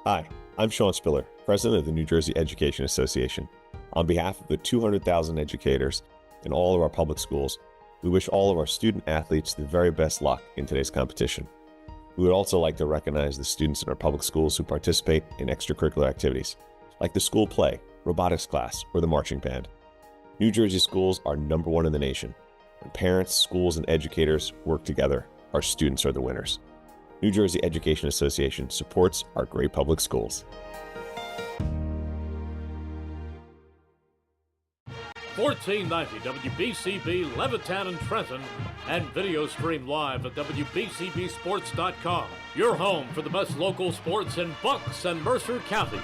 Hi, I'm Sean Spiller, President of the New Jersey Education Association. On behalf of the 200,000 educators in all of our public schools, we wish all of our student athletes the very best luck in today's competition. We would also like to recognize the students in our public schools who participate in extracurricular activities, like the school play, robotics class, or the marching band. New Jersey schools are #1 in the nation. When parents, schools, and educators work together, our students are the winners. New Jersey Education Association supports our great public schools. 1490 WBCB Levittown and Trenton, and video stream live at WBCBsports.com. Your home for the best local sports in Bucks and Mercer counties.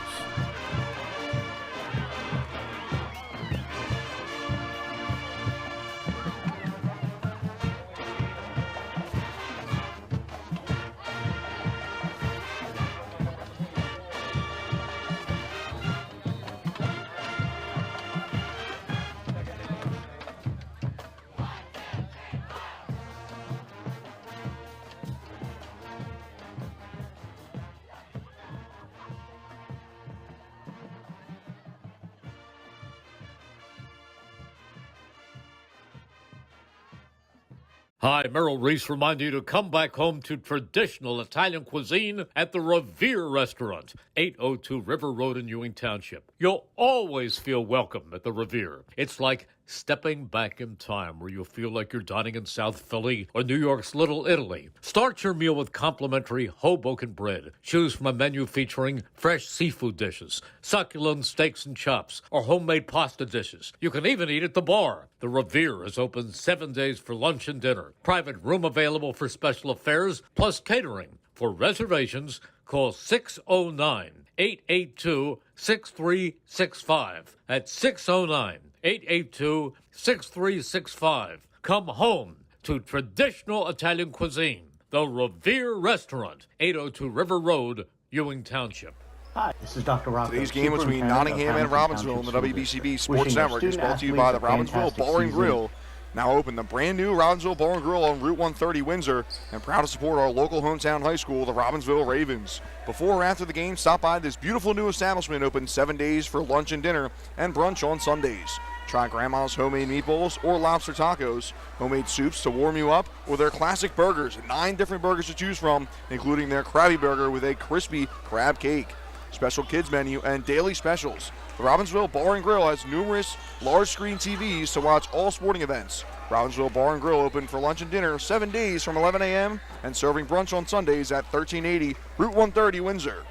Hi, Merrill Reese reminding you to come back home to traditional Italian cuisine at the Revere Restaurant, 802 River Road in Ewing Township. You'll always feel welcome at the Revere. It's like stepping back in time where you'll feel like you're dining in South Philly or New York's Little Italy. Start your meal with complimentary Hoboken bread. Choose from a menu featuring fresh seafood dishes, succulent steaks and chops, or homemade pasta dishes. You can even eat at the bar. The Revere is open 7 days for lunch and dinner. Private room available for special affairs, plus catering. For reservations, call 609-882-6365. That's 609-882-6365. Come home to traditional Italian cuisine. The Revere Restaurant, 802 River Road, Ewing Township. Hi, this is Dr. Rocco. Today's game between Nottingham and Robbinsville in the WBCB Sports Network is brought to you by the Robbinsville Bar and Grill. Now open, the brand new Robbinsville Bar and Grill on Route 130 Windsor, and proud to support our local hometown high school, the Robbinsville Ravens. Before or after the game, stop by this beautiful new establishment, open 7 days for lunch and dinner and brunch on Sundays. Try Grandma's homemade meatballs or lobster tacos, homemade soups to warm you up, or their classic burgers, 9 different burgers to choose from, including their Krabby Burger with a crispy crab cake. Special kids menu, and daily specials. The Robbinsville Bar and Grill has numerous large screen TVs to watch all sporting events. Robbinsville Bar and Grill open for lunch and dinner 7 days from 11 a.m. and serving brunch on Sundays at 1380 Route 130 Windsor.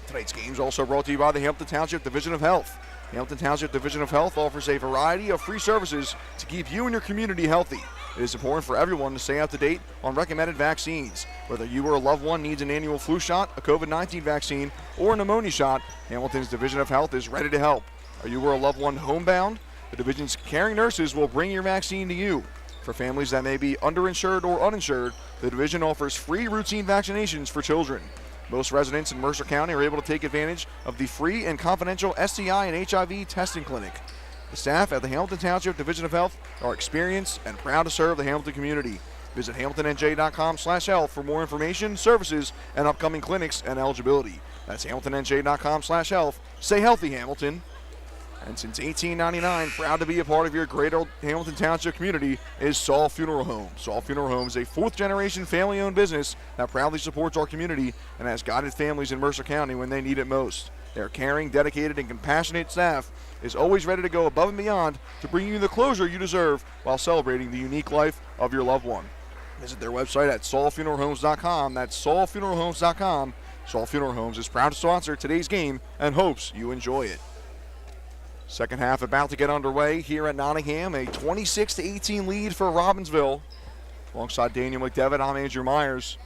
Tonight's game is also brought to you by the Hamilton Township Division of Health. The Hamilton Township Division of Health offers a variety of free services to keep you and your community healthy. It is important for everyone to stay up to date on recommended vaccines. Whether you or a loved one needs an annual flu shot, a COVID-19 vaccine, or a pneumonia shot, Hamilton's Division of Health is ready to help. Are you or a loved one homebound? The division's caring nurses will bring your vaccine to you. For families that may be underinsured or uninsured, the division offers free routine vaccinations for children. Most residents in Mercer County are able to take advantage of the free and confidential STI and HIV testing clinic. The staff at the Hamilton Township Division of Health are experienced and proud to serve the Hamilton community. Visit hamiltonnj.com/health for more information, services, and upcoming clinics and eligibility. That's hamiltonnj.com/health. Stay healthy, Hamilton. And since 1899, proud to be a part of your great old Hamilton Township community is Saul Funeral Home. Saul Funeral Home is a 4th-generation family-owned business that proudly supports our community and has guided families in Mercer County when they need it most. Their caring, dedicated, and compassionate staff is always ready to go above and beyond to bring you the closure you deserve while celebrating the unique life of your loved one. Visit their website at saulfuneralhomes.com. That's saulfuneralhomes.com. Saul Funeral Homes is proud to sponsor today's game and hopes you enjoy it. Second half about to get underway here at Nottingham. A 26-18 lead for Robbinsville. Alongside Daniel McDevitt, I'm Andrew Myers.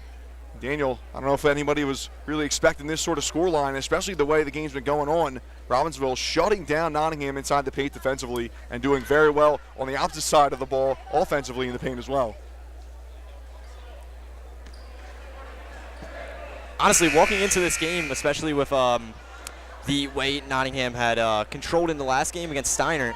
Daniel, I don't know if anybody was really expecting this sort of scoreline, especially the way the game's been going on. Robbinsville shutting down Nottingham inside the paint defensively and doing very well on the opposite side of the ball offensively in the paint as well. Honestly, walking into this game, especially with the way Nottingham had controlled in the last game against Steiner,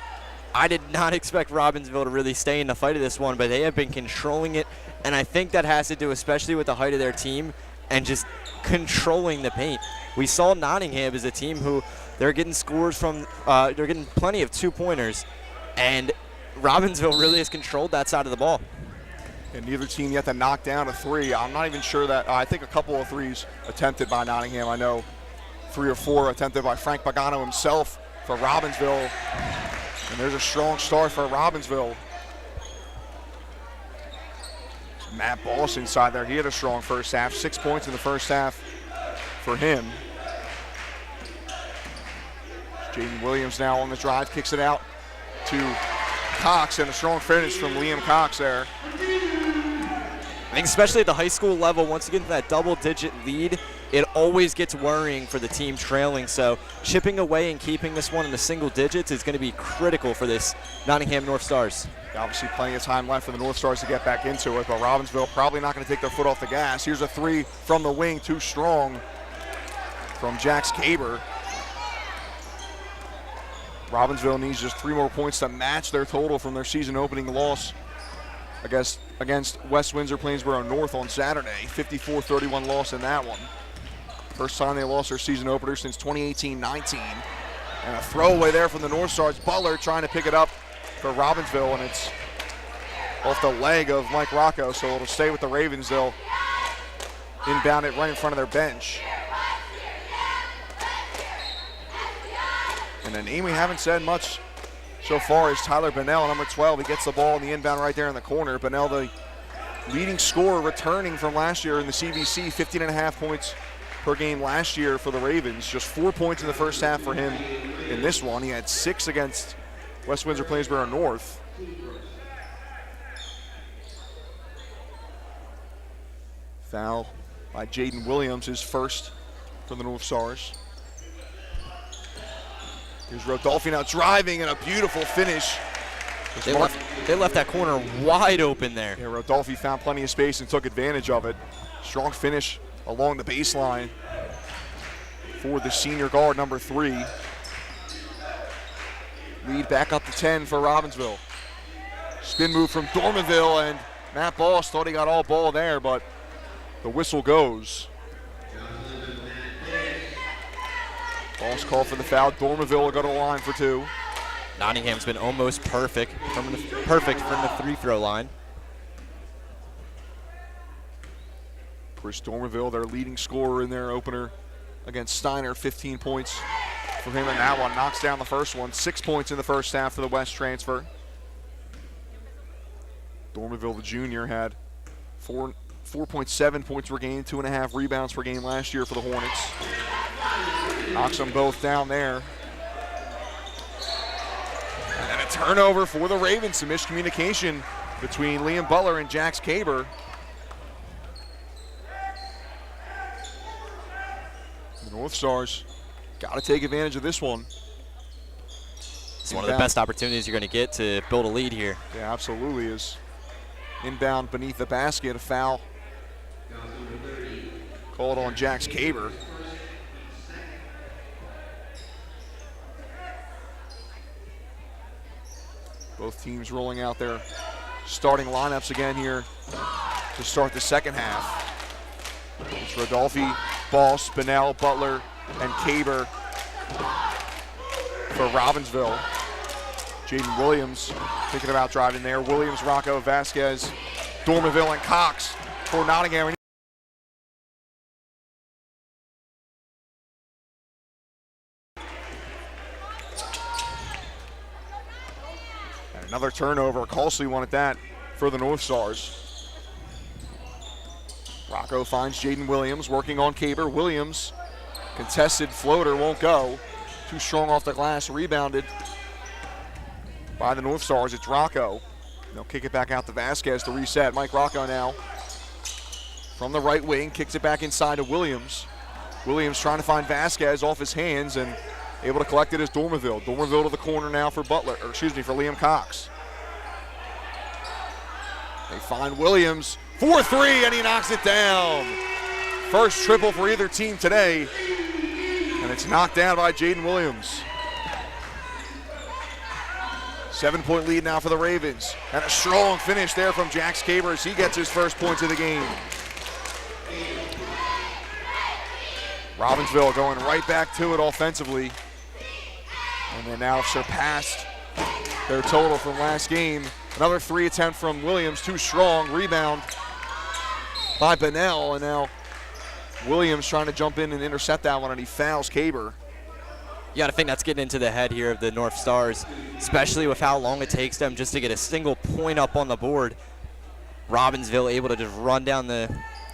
I did not expect Robbinsville to really stay in the fight of this one, but they have been controlling it, and I think that has to do especially with the height of their team and just controlling the paint. We saw Nottingham as a team who they're getting scores from, they're getting plenty of two-pointers, and Robbinsville really has controlled that side of the ball. And neither team yet to knock down a three. I'm not even sure that, I think a couple of threes attempted by Nottingham. I know 3 or 4 attempted by Frank Pagano himself for Robbinsville. And there's a strong start for Robbinsville. Matt Boss inside there. He had a strong first half. 6 points in the first half for him. Jaden Williams now on the drive, kicks it out to Cox, and a strong finish from Liam Cox there. I think especially at the high school level, once you get into that double-digit lead, it always gets worrying for the team trailing. So chipping away and keeping this one in the single digits is going to be critical for this Nottingham Northstars. Obviously plenty of time left for the Northstars to get back into it, but Robbinsville probably not going to take their foot off the gas. Here's a three from the wing, too strong from Jax Caber. Robbinsville needs just 3 more points to match their total from their season opening loss against West Windsor Plainsboro North on Saturday. 54-31 loss in that one. First time they lost their season opener since 2018-19. And a throwaway there from the Northstars. Butler trying to pick it up for Robbinsville, and it's off the leg of Mike Rocco, so it'll stay with the Ravens. They'll inbound it right in front of their bench. And a name we haven't said much so far is Tyler Bennell, number 12. He gets the ball in the inbound right there in the corner. Bennell, the leading scorer, returning from last year in the CVC, 15.5 points per game last year for the Ravens. Just 4 points in the first half for him in this one. He had 6 against West Windsor Plainsboro North. Foul by Jaden Williams, his first for the Northstars. Here's Rodolfi now driving, and a beautiful finish. They left that corner wide open there. Yeah, Rodolfi found plenty of space and took advantage of it. Strong finish along the baseline for the senior guard, number 3. Lead back up to 10 for Robbinsville. Spin move from Dormanville, and Matt Boss thought he got all ball there, but the whistle goes. Boss call for the foul. Dormanville will go to the line for 2. Nottingham's been almost perfect from the free-throw line. Chris Dormanville, their leading scorer in their opener against Steiner, 15 points for him in that one. Knocks down the first one. 6 points in the first half for the West transfer. Dormanville, the junior, had 4.7 points per game, 2.5 rebounds per game last year for the Hornets. Knocks them both down there. And then a turnover for the Ravens. Some miscommunication between Liam Butler and Jax Caber. The Northstars got to take advantage of this one. It's one of the best opportunities you're going to get to build a lead here. Yeah, absolutely is. Inbound beneath the basket, a foul called on Jax Caber. Both teams rolling out their starting lineups again here to start the second half. It's Rodolfi, Boss, Bennell, Butler, and Caber for Robbinsville. Jaden Williams thinking about driving there. Williams, Rocco, Vasquez, Dormanville, and Cox for Nottingham. And another turnover, a costly one at that for the Northstars. Rocco finds Jaden Williams working on Caber. Williams, contested floater, won't go. Too strong off the glass, rebounded by the North Stars. It's Rocco. They'll kick it back out to Vasquez to reset. Mike Rocco now from the right wing, kicks it back inside to Williams. Williams trying to find Vasquez off his hands and able to collect it as Dormerville. Dormerville to the corner now for for Liam Cox. They find Williams, 4-3, and he knocks it down. First triple for either team today, and it's knocked down by Jaden Williams. 7-point lead now for the Ravens. And a strong finish there from Jax Caber as he gets his first points of the game. Robbinsville going right back to it offensively. And they now surpassed their total from last game. Another 3 attempt from Williams, too strong. Rebound by Bennell, and now Williams trying to jump in and intercept that one, and he fouls Caber. You got to think that's getting into the head here of the North Stars, especially with how long it takes them just to get a single point up on the board. Robbinsville able to just run down the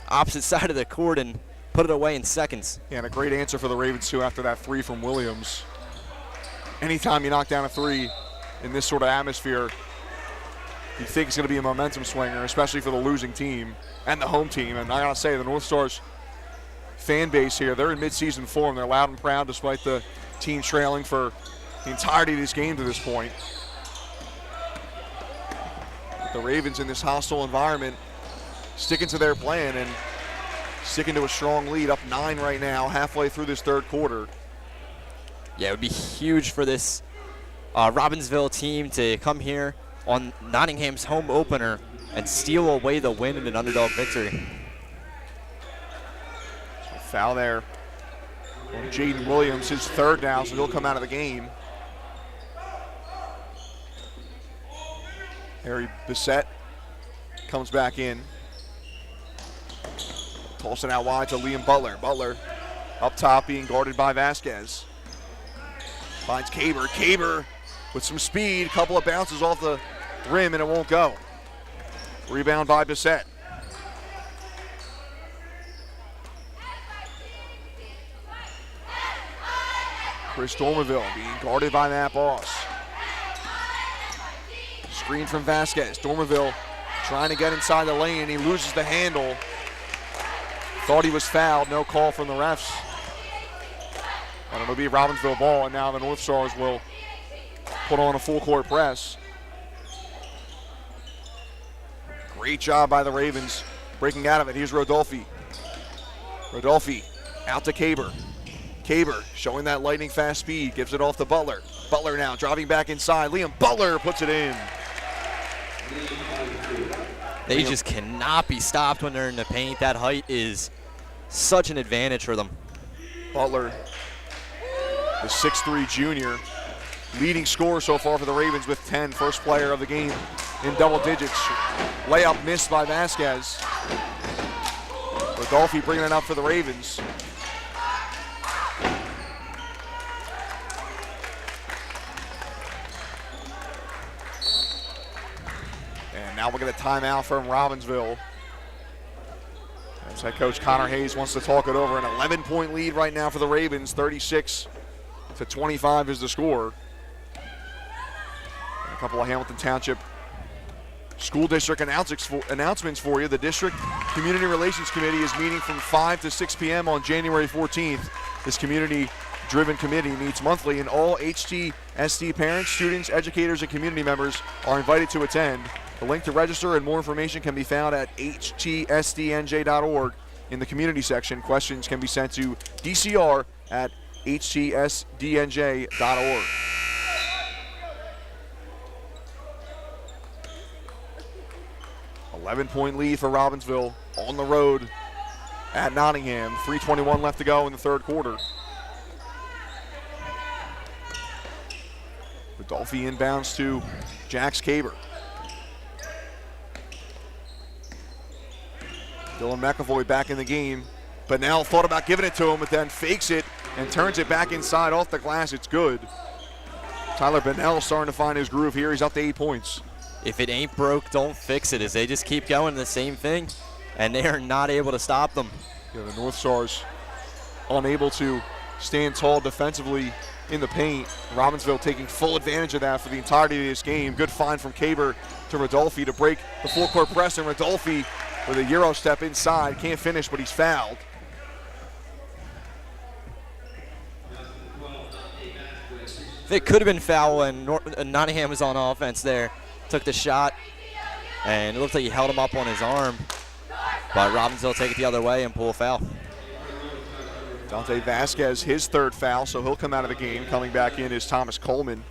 opposite side of the court and put it away in seconds. Yeah, and a great answer for the Ravens, too, after that 3 from Williams. Anytime you knock down a 3 in this sort of atmosphere, you think it's going to be a momentum swinger, especially for the losing team and the home team. And I got to say, the North Stars fan base here, they're in midseason form. They're loud and proud despite the team trailing for the entirety of this game to this point. The Ravens in this hostile environment sticking to their plan and sticking to a strong lead, up 9 right now, halfway through this third quarter. Yeah, it would be huge for this Robbinsville team to come here on Nottingham's home opener and steal away the win in an underdog victory. So foul there on Jaden Williams, his third now, so he'll come out of the game. Harry Bissett comes back in. Tossing out wide to Liam Butler. Butler up top being guarded by Vasquez. Finds Caber. Caber with some speed, couple of bounces off the rim and it won't go. Rebound by Bissett. Chris Dormerville being guarded by Matt Boss. Screen from Vasquez. Dormerville trying to get inside the lane. He loses the handle. Thought he was fouled. No call from the refs. And it'll be a Robbinsville ball, and now the North Stars will put on a full court press. Great job by the Ravens breaking out of it. Here's Rodolfi. Rodolfi out to Caber. Caber showing that lightning fast speed, gives it off to Butler. Butler now driving back inside. Liam Butler puts it in. They just cannot be stopped when they're in the paint. That height is such an advantage for them. Butler, the 6'3" junior, leading scorer so far for the Ravens with 10, first player of the game in double digits. Layup missed by Vasquez. Rodolfi bringing it up for the Ravens. And now we'll get a timeout from Robbinsville. As head coach Connor Hayes wants to talk it over. An 11-point lead right now for the Ravens. 36-25 is the score. And a couple of Hamilton Township School District announcements for you. The District Community Relations Committee is meeting from 5 to 6 p.m. on January 14th. This community-driven committee meets monthly, and all HTSD parents, students, educators, and community members are invited to attend. The link to register and more information can be found at htsdnj.org in the community section. Questions can be sent to dcr@htsdnj.org. Point lead for Robbinsville on the road at Nottingham. 3:21 left to go in the third quarter. Rodolfi inbounds to Jax Caber. Dylan McAvoy back in the game. Bennell thought about giving it to him, but then fakes it and turns it back inside off the glass. It's good. Tyler Bennell starting to find his groove here. He's up to 8 points. If it ain't broke, don't fix it, as they just keep going the same thing, and they are not able to stop them. Yeah, the North Stars unable to stand tall defensively in the paint. Robbinsville taking full advantage of that for the entirety of this game. Good find from Kaber to Rodolfi to break the full court press, and Rodolfi with a Euro step inside. Can't finish, but he's fouled. It could have been foul, and Nottingham was on offense there. Took the shot, and it looked like he held him up on his arm. But Robbinsville take it the other way and pull a foul. Dante Vasquez, his third foul, so he'll come out of the game. Coming back in is Thomas Coleman.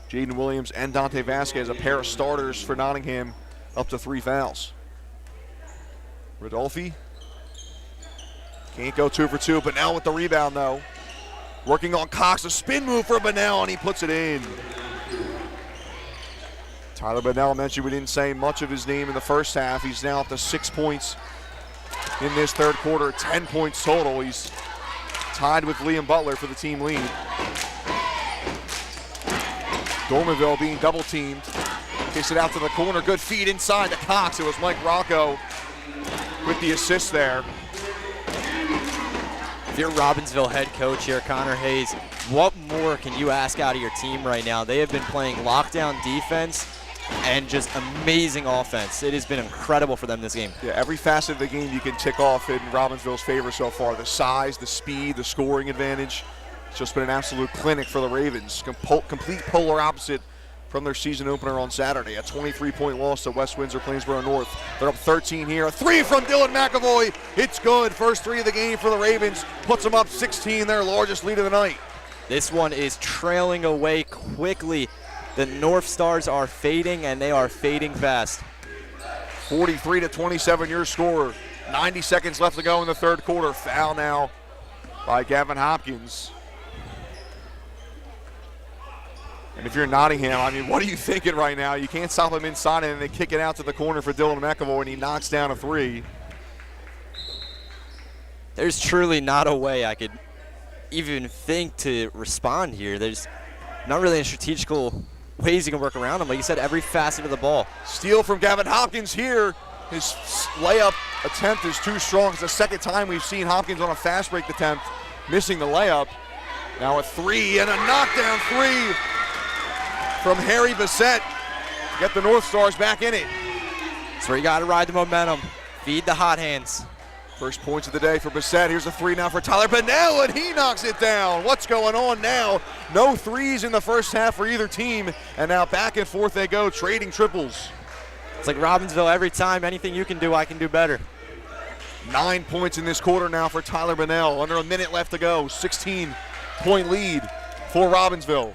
Jaden Williams and Dante Vasquez, a pair of starters for Nottingham, up to 3 fouls. Rodolfi can't go 2 for 2. Bunnell with the rebound, though. Working on Cox, a spin move for Bunnell, and he puts it in. Tyler Bunnell mentioned we didn't say much of his name in the first half. He's now up to 6 points in this third quarter, 10 points total. He's tied with Liam Butler for the team lead. Dormerville being double teamed. Kicks it out to the corner. Good feed inside to Cox. It was Mike Rocco with the assist there. If you're Robbinsville head coach here, Connor Hayes, what more can you ask out of your team right now? They have been playing lockdown defense and just amazing offense. It has been incredible for them this game. Yeah, every facet of the game you can tick off in Robbinsville's favor so far. The size, the speed, the scoring advantage. It's just been an absolute clinic for the Ravens. Complete polar opposite from their season opener on Saturday. A 23-point loss to West Windsor Plainsboro North. They're up 13 here. A 3 from Dylan McAvoy. It's good. First 3 of the game for the Ravens. Puts them up 16, their largest lead of the night. This one is trailing away quickly. The North Stars are fading, and they are fading fast. 43-27 your score. 90 seconds left to go in the third quarter. Foul now by Gavin Hopkins. And if you're Nottingham, I mean, what are you thinking right now? You can't stop him inside, and they kick it out to the corner for Dylan McAvoy, and he knocks down a 3. There's truly not a way I could even think to respond here. There's not really any strategical ways you can work around him. Like you said, every facet of the ball. Steal from Gavin Hopkins here. His layup attempt is too strong. It's the second time we've seen Hopkins on a fast break attempt, missing the layup. Now a 3 and a knockdown 3 from Harry Bissett. Get the North Stars back in it. That's where you got to ride the momentum. Feed the hot hands. First points of the day for Bissett. Here's a 3 now for Tyler Bunnell, and he knocks it down. What's going on now? No 3s in the first half for either team, and now back and forth they go, trading triples. It's like Robbinsville every time. Anything you can do, I can do better. 9 points in this quarter now for Tyler Bunnell. Under a minute left to go. 16-point lead for Robbinsville.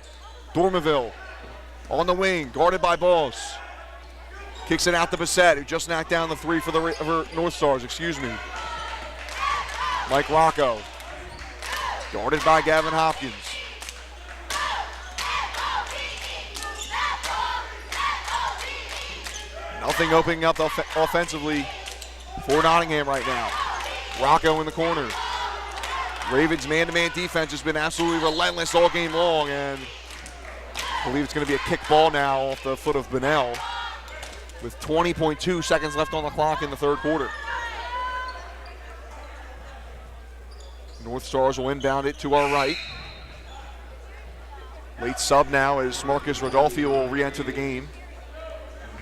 Dormerville on the wing, guarded by Boss. Kicks it out to Bissett, who just knocked down the 3 for the North Stars, Mike Rocco, guarded by Gavin Hopkins. Nothing opening up offensively for Nottingham right now. Rocco in the corner. Ravens man-to-man defense has been absolutely relentless all game long, and I believe it's going to be a kick ball now off the foot of Bunnell with 20.2 seconds left on the clock in the third quarter. North Stars will inbound it to our right. Late sub now as Marcus Rodolfi will re-enter the game.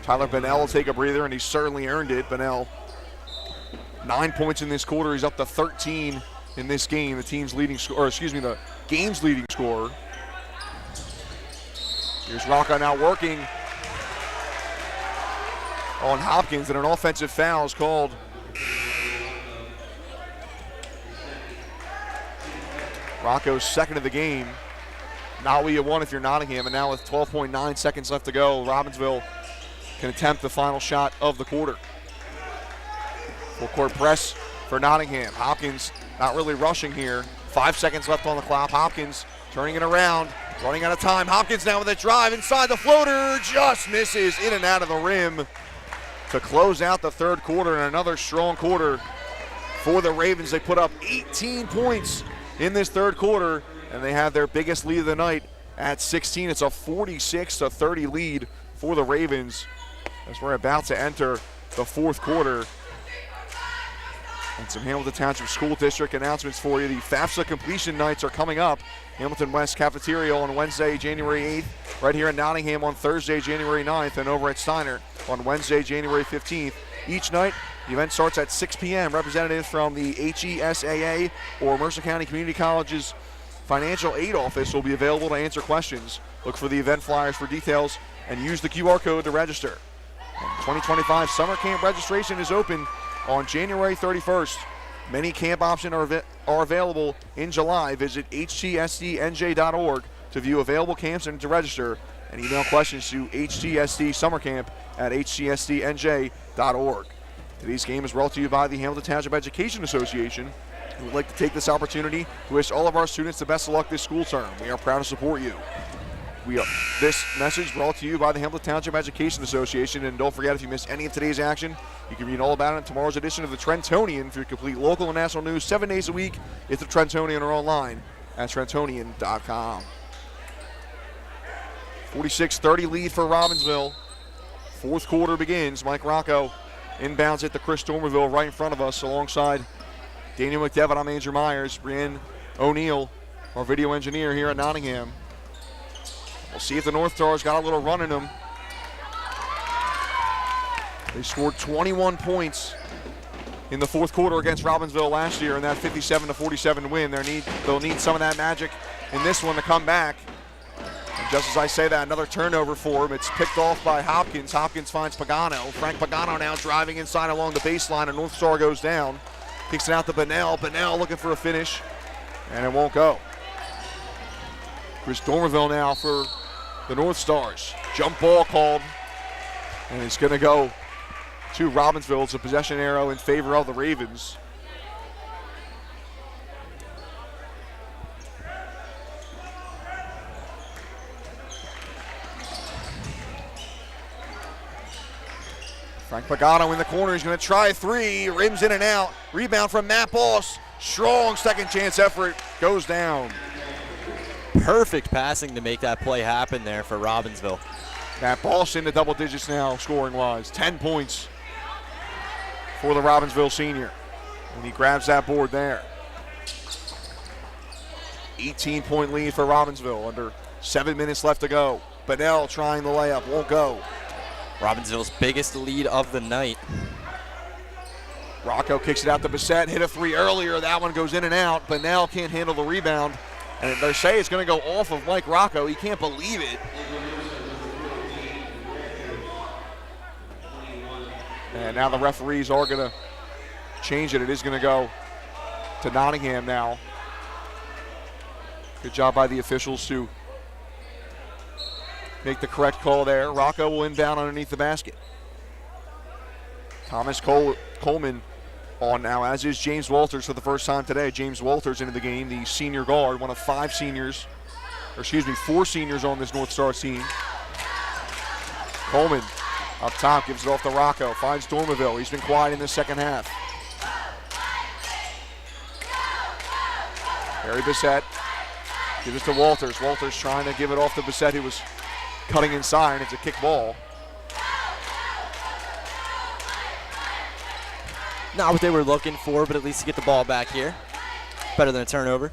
Tyler Bunnell will take a breather, and he certainly earned it. Bunnell, 9 points in this quarter. He's up to 13 in this game. The game's leading scorer. Here's Rocco now working on Hopkins, and an offensive foul is called. Rocco's second of the game. Not what you want if you're Nottingham, and now with 12.9 seconds left to go, Robbinsville can attempt the final shot of the quarter. Full court press for Nottingham. Hopkins not really rushing here. 5 seconds left on the clock. Hopkins turning it around, running out of time. Hopkins now with a drive inside the floater, just misses in and out of the rim to close out the third quarter, and another strong quarter for the Ravens. They put up 18 points in this third quarter, and they have their biggest lead of the night at 16. It's a 46-30 lead for the Ravens as we're about to enter the fourth quarter. And some Hamilton Township School District announcements for you. The FAFSA completion nights are coming up. Hamilton West Cafeteria on Wednesday, January 8th. Right here in Nottingham on Thursday, January 9th. And over at Steiner on Wednesday, January 15th. Each night, the event starts at 6 p.m. Representatives from the HESAA or Mercer County Community College's Financial Aid Office will be available to answer questions. Look for the event flyers for details and use the QR code to register. And 2025 summer camp registration is open on January 31st. Many camp options are available in July. Visit htsdnj.org to view available camps and to register. And email questions to htsdsummercamp@htsdnj.org. Today's game is brought to you by the Hamilton Township Education Association. We would like to take this opportunity to wish all of our students the best of luck this school term. We are proud to support you. This message brought to you by the Hamilton Township Education Association. And don't forget, if you missed any of today's action, you can read all about it in tomorrow's edition of the Trentonian for your complete local and national news 7 days a week. It's the Trentonian or online at trentonian.com. 46-30 lead for Robbinsville. Fourth quarter begins. Mike Rocco inbounds it to Chris Dormerville right in front of us alongside Daniel McDevitt. I'm Andrew Myers. Brienne O'Neill, our video engineer here at Nottingham. We'll see if the Northstars got a little run in them. They scored 21 points in the fourth quarter against Robbinsville last year in that 57-47 win. They'll need some of that magic in this one to come back. And just as I say that, another turnover for him. It's picked off by Hopkins. Hopkins finds Pagano. Frank Pagano now driving inside along the baseline, and Northstar goes down. Kicks it out to Bunnell. Bunnell looking for a finish, and it won't go. Chris Dormerville now for the Northstars. Jump ball called, and it's going to go to Robbinsville. It's a possession arrow in favor of the Ravens. Frank Pagano in the corner. He's going to try a three. Rims in and out. Rebound from Matt Boss. Strong second chance effort. Goes down. Perfect passing to make that play happen there for Robbinsville. Matt Boss into double digits now, scoring-wise. 10 points for the Robbinsville senior. And he grabs that board there. 18-point lead for Robbinsville. Under 7 minutes left to go. Bunnell trying the layup. Won't go. Robbinsville's biggest lead of the night. Rocco kicks it out to Bissett. Hit a three earlier. That one goes in and out. Bunnell can't handle the rebound. And they say it's going to go off of Mike Rocco. He can't believe it. And now the referees are going to change it. It is going to go to Nottingham now. Good job by the officials to make the correct call there. Rocco will inbound underneath the basket. Thomas Coleman on now, as is James Walters for the first time today. James Walters into the game, the senior guard, one of 4 seniors on this North Star team. Coleman up top, gives it off to Rocco, finds Dormerville. He's been quiet in the second half. Barry Bissett gives it to Walters. Walters trying to give it off to Bissett, who was cutting inside, and it's a kick ball. Not what they were looking for, but at least to get the ball back here. Better than a turnover.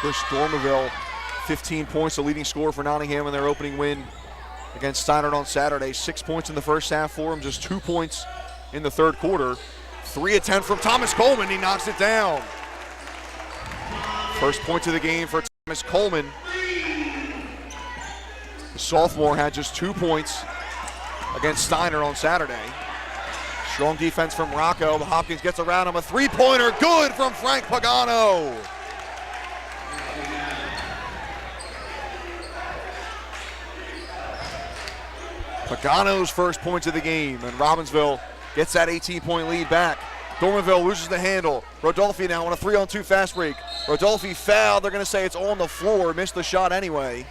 Chris Dormerville, 15 points, the leading scorer for Nottingham in their opening win against Steiner on Saturday. 6 points in the first half for him, just 2 points in the third quarter. 3 of 10 from Thomas Coleman. He knocks it down. First points of the game for Thomas Coleman. The sophomore had just 2 points against Steiner on Saturday. Strong defense from Rocco. Hopkins gets around him. A three-pointer. Good from Frank Pagano. Pagano's first points of the game, and Robbinsville gets that 18-point lead back. Dormerville loses the handle. Rodolfi now on a 3-on-2 fast break. Rodolfi fouled. They're going to say it's on the floor. Missed the shot anyway.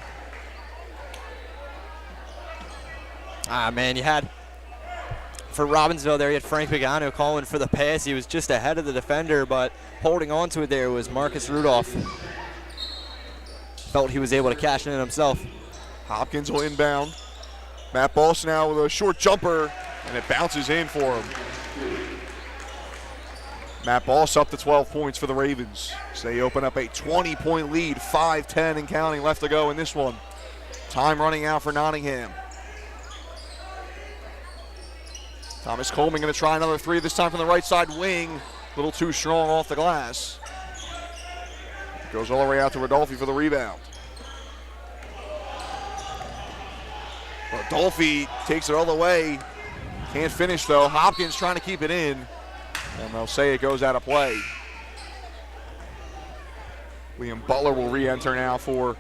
Man, you had, for Robbinsville there, you had Frank Pagano calling for the pass. He was just ahead of the defender, but holding on to it there was Marcus Rudolph. Felt he was able to cash it in himself. Hopkins will inbound. Matt Boss now with a short jumper, and it bounces in for him. Matt Boss up to 12 points for the Ravens. So they open up a 20-point lead, 5:10 and counting left to go in this one. Time running out for Nottingham. Thomas Coleman going to try another three, this time from the right side wing. A little too strong off the glass. Goes all the way out to Rodolfi for the rebound. Rodolfi takes it all the way. Can't finish though. Hopkins trying to keep it in. And they'll say it goes out of play. Liam Butler will re-enter now for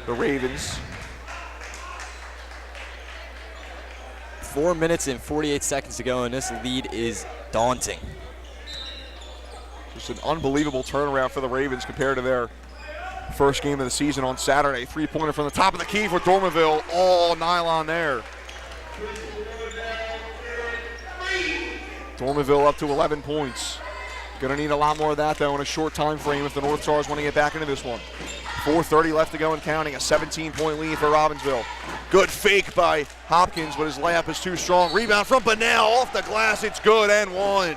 the Ravens. 4 minutes and 48 seconds to go, and this lead is daunting. Just an unbelievable turnaround for the Ravens compared to their first game of the season on Saturday. Three-pointer from the top of the key for Dormerville. All nylon there. Dormerville up to 11 points. Going to need a lot more of that, though, in a short time frame if the North Stars want to get back into this one. 4:30 left to go and counting. A 17-point lead for Robbinsville. Good fake by Hopkins, but his layup is too strong. Rebound from Bunnell off the glass. It's good and one.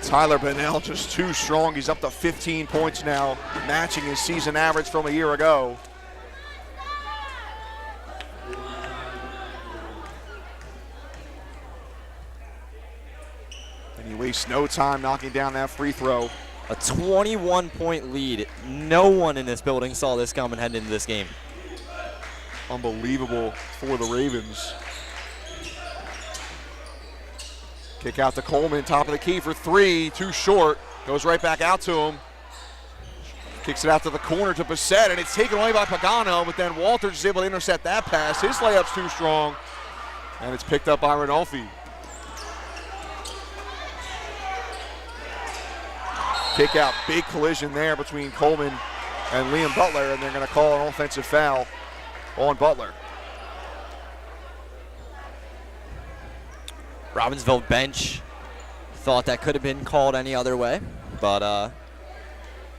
Tyler Bunnell just too strong. He's up to 15 points now, matching his season average from a year ago. And he wastes no time knocking down that free throw. A 21-point lead. No one in this building saw this coming heading into this game. Unbelievable for the Ravens. Kick out to Coleman, top of the key for three, too short. Goes right back out to him. Kicks it out to the corner to Bissett, and it's taken away by Pagano, but then Walters is able to intercept that pass. His layup's too strong, and it's picked up by Rodolfi. Kick out, big collision there between Coleman and Liam Butler, and they're going to call an offensive foul on Butler. Robbinsville bench thought that could have been called any other way, but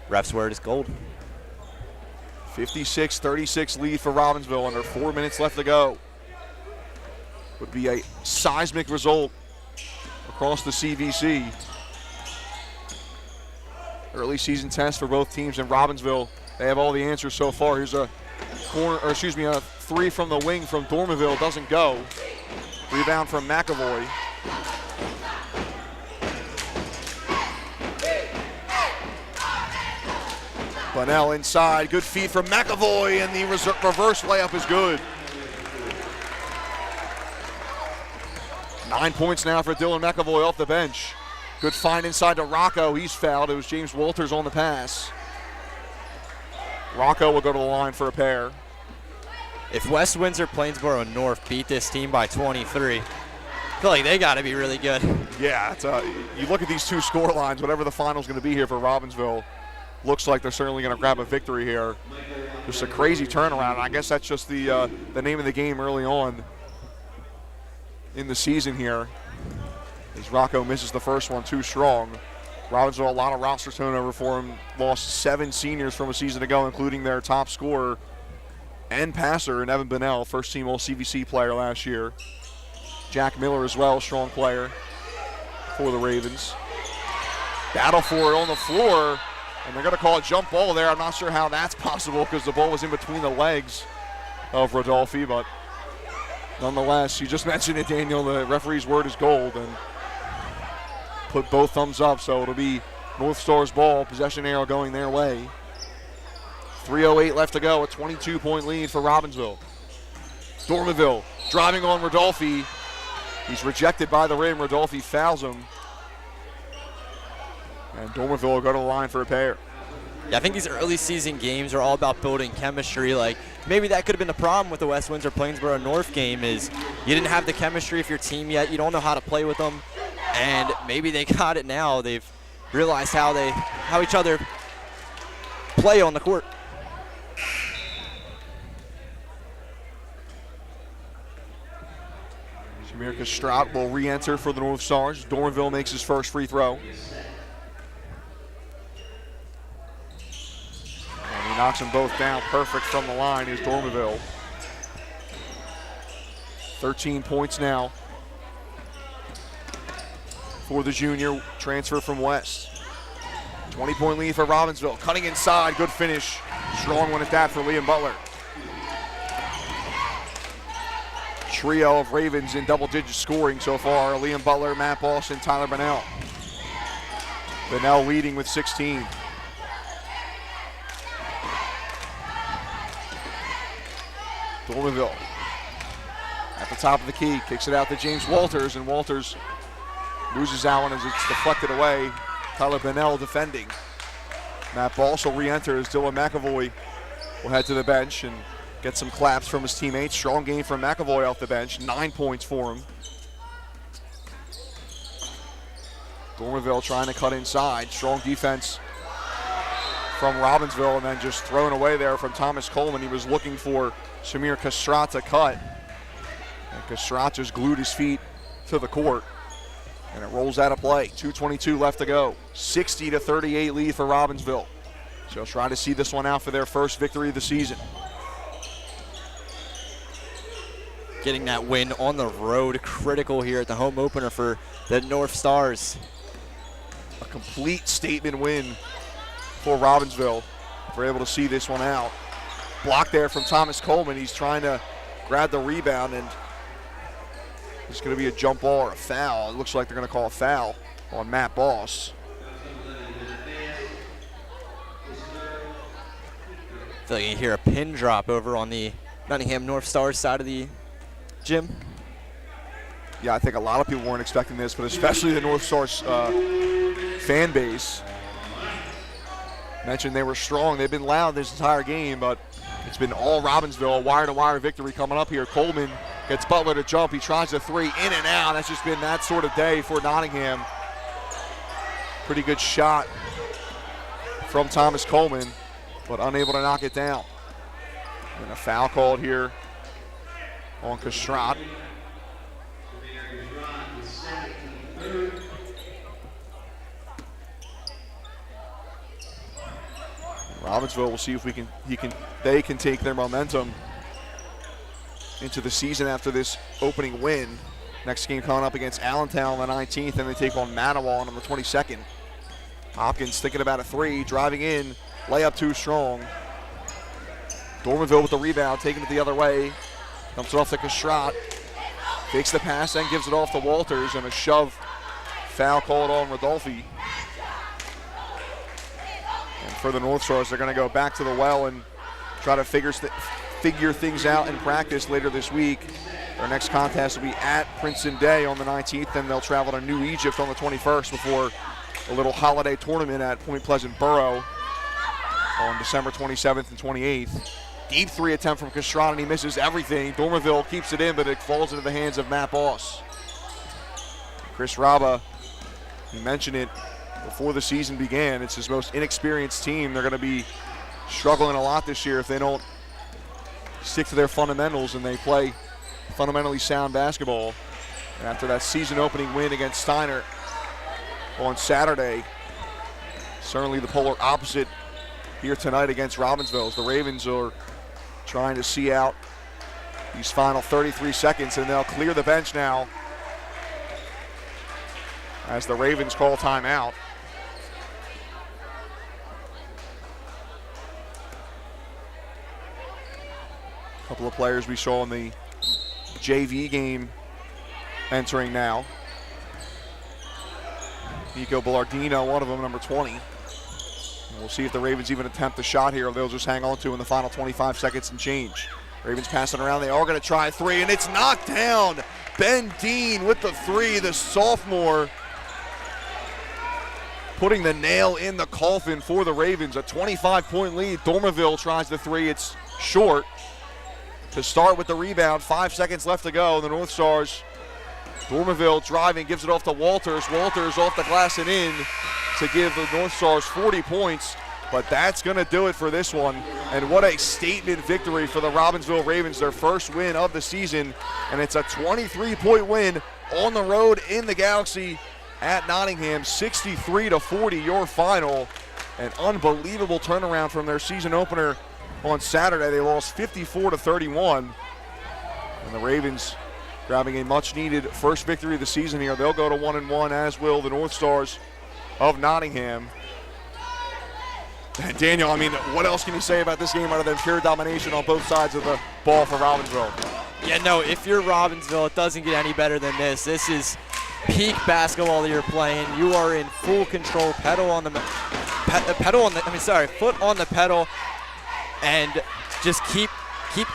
ref's word is gold. 56-36 lead for Robbinsville, under 4 minutes left to go. Would be a seismic result across the CVC. Early season test for both teams in Robbinsville. They have all the answers so far. Here's a three from the wing from Dormerville. Doesn't go. Rebound from McAvoy. Bunnell inside. Good feed from McAvoy, and the reverse layup is good. 9 points now for Dylan McAvoy off the bench. Good find inside to Rocco. He's fouled. It was James Walters on the pass. Rocco will go to the line for a pair. If West Windsor, Plainsboro, and North beat this team by 23, I feel like they got to be really good. Yeah, it's, you look at these two score lines, whatever the final's going to be here for Robbinsville, looks like they're certainly going to grab a victory here. Just a crazy turnaround. I guess that's just the name of the game early on in the season here. As Rocco misses the first one too strong. Robbinsville, a lot of roster turnover for him. Lost 7 seniors from a season ago, including their top scorer and passer in Evan Bunnell, first team All-CVC player last year. Jack Miller as well, strong player for the Ravens. Battle for it on the floor, and they're going to call a jump ball there. I'm not sure how that's possible because the ball was in between the legs of Rodolfi, but nonetheless, you just mentioned it, Daniel, the referee's word is gold, and put both thumbs up, so it'll be North Stars ball, possession arrow going their way. 3:08 left to go, a 22-point lead for Robbinsville. Dormerville driving on Rodolfi. He's rejected by the rim. Rodolfi fouls him. And Dormerville will go to the line for a pair. Yeah, I think these early season games are all about building chemistry. Like, maybe that could have been the problem with the West Windsor Plainsboro North game is you didn't have the chemistry of your team yet. You don't know how to play with them. And maybe they got it now. They've realized how each other play on the court. Jamirka Strout will re-enter for the North Stars. Dormerville makes his first free throw. And he knocks them both down perfect from the line is Dormerville. 13 points now for the junior transfer from West. 20-point lead for Robbinsville. Cutting inside, good finish. Strong one at that for Liam Butler. Trio of Ravens in double-digit scoring so far. Liam Butler, Matt Boss, and Tyler Bennell. Bennell leading with 16. Dormanville at the top of the key, kicks it out to James Walters, and Walters loses that one as it's deflected away. Tyler Bennell defending. Matt Boss will re-enter as Dylan McAvoy will head to the bench and get some claps from his teammates. Strong game from McAvoy off the bench, 9 points for him. Dormanville trying to cut inside. Strong defense from Robbinsville, and then just thrown away there from Thomas Coleman. He was looking for Samir Kastrat to cut. And Kastrat just glued his feet to the court. And it rolls out of play. 2:22 left to go. 60-38 lead for Robbinsville. So they'll try to see this one out for their first victory of the season. Getting that win on the road, critical here at the home opener for the North Stars. A complete statement win for Robbinsville. We're able to see this one out. Block there from Thomas Coleman. He's trying to grab the rebound, and it's going to be a jump ball or a foul. It looks like they're going to call a foul on Matt Boss. I feel like you hear a pin drop over on the Nottingham Northstars side of the gym. Yeah, I think a lot of people weren't expecting this, but especially the North Stars fan base. Mentioned they were strong. They've been loud this entire game, but it's been all Robbinsville. A wire-to-wire victory coming up here. Coleman gets Butler to jump. He tries the three, in and out. That's just been that sort of day for Nottingham. Pretty good shot from Thomas Coleman, but unable to knock it down. And a foul called here on Kastrat. Robbinsville will see if they can take their momentum into the season after this opening win. Next game coming up against Allentown on the 19th, and they take on Manawan on the 22nd. Hopkins thinking about a three, driving in, layup too strong. Dormanville with the rebound, taking it the other way. Dumps it off to Kastrat. Takes the pass and gives it off to Walters, and a shove foul called on Rodolfi. And for the North Stars, they're going to go back to the well and try to figure things out in practice later this week. Their next contest will be at Princeton Day on the 19th, and they'll travel to New Egypt on the 21st before a little holiday tournament at Point Pleasant Borough on December 27th and 28th. Deep three attempt from Kastrat, and he misses everything. Dormanville keeps it in, but it falls into the hands of Matt Boss. Chris Rabba, he mentioned it before the season began. It's his most inexperienced team. They're going to be struggling a lot this year if they don't stick to their fundamentals and they play fundamentally sound basketball. And after that season opening win against Steiner on Saturday, certainly the polar opposite here tonight against Robbinsville, as the Ravens are trying to see out these final 33 seconds, and they'll clear the bench now as the Ravens call timeout. A couple of players we saw in the JV game entering now. Nico Ballardino, one of them, number 20. And we'll see if the Ravens even attempt a shot here, or they'll just hang on to in the final 25 seconds and change. Ravens passing around. They are going to try a three, and it's knocked down. Ben Dean with the three, the sophomore, putting the nail in the coffin for the Ravens. A 25-point lead. Dormanville tries the three. It's short. To start with the rebound, 5 seconds left to go. The North Stars, Dormanville driving, gives it off to Walters. Walters off the glass and in to give the North Stars 40 points. But that's going to do it for this one. And what a statement victory for the Robbinsville Ravens, their first win of the season. And it's a 23-point win on the road in the Galaxy at Nottingham. 63-40 your final. An unbelievable turnaround from their season opener on Saturday. They lost 54-31. And the Ravens grabbing a much-needed first victory of the season here. They'll go to 1-1, as will the Northstars of Nottingham. And Daniel, I mean, what else can you say about this game other than pure domination on both sides of the ball for Robbinsville? Yeah, no, if you're Robbinsville, it doesn't get any better than this. This is peak basketball that you're playing. You are in full control, foot on the pedal, and just keep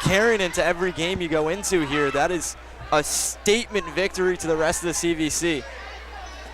carrying into every game you go into here. That is a statement victory to the rest of the CVC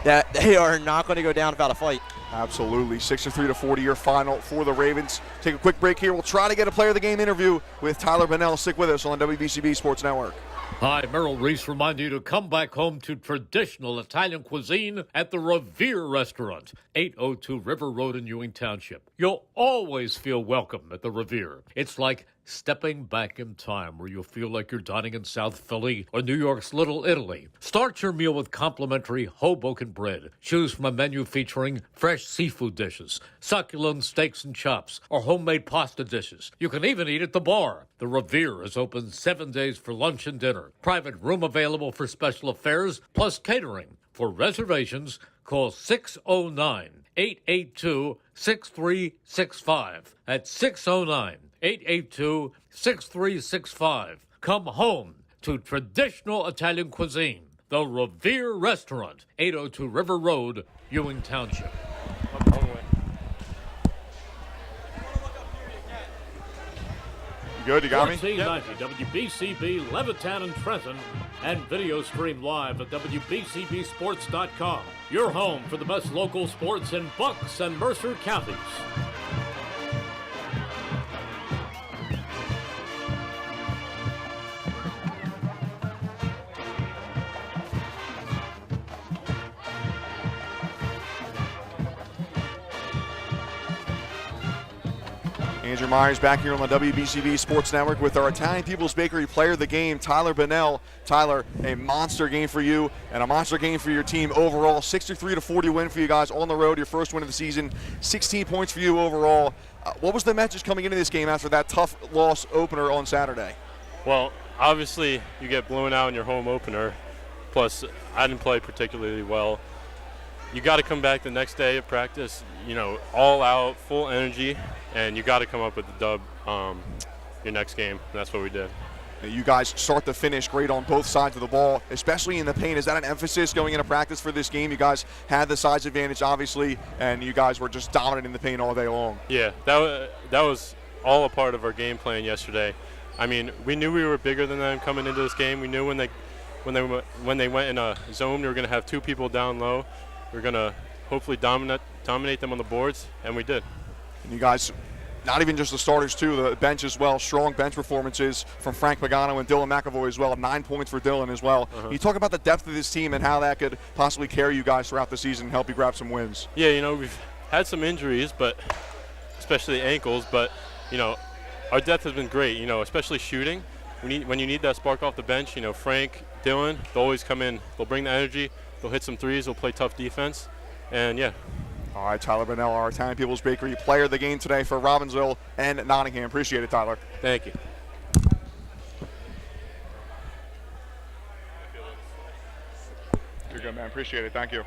that they are not going to go down without a fight. Absolutely. 63-40 your final for the Ravens. Take a quick break here. We'll try to get a player of the game interview with Tyler Bennell. Stick with us on the WBCB Sports Network. Hi, Merrill Reese reminding you to come back home to traditional Italian cuisine at the Revere Restaurant, 802 River Road in Ewing Township. You'll always feel welcome at the Revere. It's like stepping back in time where you'll feel like you're dining in South Philly or New York's Little Italy. Start your meal with complimentary Hoboken bread. Choose from a menu featuring fresh seafood dishes, succulent steaks and chops, or homemade pasta dishes. You can even eat at the bar. The Revere is open 7 days for lunch and dinner. Private room available for special affairs, plus catering. For reservations, call 609-882-6365. That's 609-882-6365. Come home to traditional Italian cuisine. The Revere Restaurant, 802 River Road, Ewing Township. You good? You got me? 1490 WBCB, Levittown and Trenton, and video stream live at WBCBsports.com. Your home for the best local sports in Bucks and Mercer counties. Andrew Myers back here on the WBCB Sports Network with our Italian People's Bakery player of the game, Tyler Bennell. Tyler, a monster game for you and a monster game for your team overall. 63-40 win for you guys on the road, your first win of the season. 16 points for you overall. What was the message coming into this game after that tough loss opener on Saturday? Well, obviously you get blown out in your home opener. Plus, I didn't play particularly well. You got to come back the next day of practice, all out, full energy, and you got to come up with the dub your next game. And that's what we did. You guys start to finish great on both sides of the ball, especially in the paint. Is that an emphasis going into practice for this game? You guys had the size advantage, obviously, and you guys were just dominant in the paint all day long. Yeah, that was all a part of our game plan yesterday. I mean, we knew we were bigger than them coming into this game. We knew when they went in a zone, we were going to have two people down low. We're going to hopefully dominate them on the boards, and we did. And you guys, not even just the starters, too, the bench as well. Strong bench performances from Frank Pagano and Dylan McAvoy as well. 9 points for Dylan as well. You talk about the depth of this team and how that could possibly carry you guys throughout the season and help you grab some wins. Yeah, we've had some injuries, but especially ankles, but, our depth has been great, especially shooting. When you need that spark off the bench, Frank, Dylan, they'll always come in. They'll bring the energy. They'll hit some threes. They'll play tough defense. And, yeah. All right, Tyler Bennell, our Italian People's Bakery player of the game today for Robbinsville and Nottingham. Appreciate it, Tyler. Thank you. You're good, man. Appreciate it. Thank you.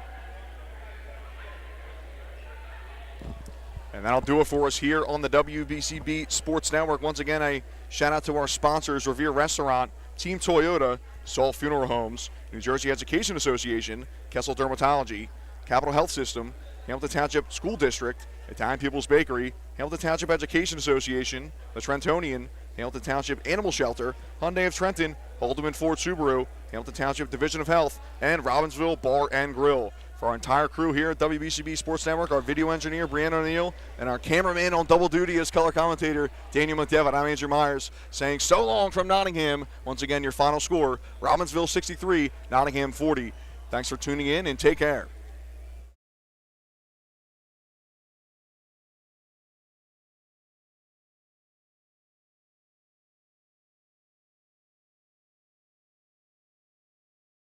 And that'll do it for us here on the WBCB Sports Network. Once again, a shout-out to our sponsors, Revere Restaurant, Team Toyota, Saul Funeral Homes, New Jersey Education Association, Kessel Dermatology, Capital Health System, Hamilton Township School District, Italian People's Bakery, Hamilton Township Education Association, the Trentonian, Hamilton Township Animal Shelter, Hyundai of Trenton, Haldeman Ford Subaru, Hamilton Township Division of Health, and Robbinsville Bar and Grill. For our entire crew here at WBCB Sports Network, our video engineer, Brianna O'Neill, and our cameraman on double duty as color commentator, Daniel McDevitt, I'm Andrew Myers, saying so long from Nottingham. Once again, your final score, Robbinsville 63, Nottingham 40. Thanks for tuning in and take care.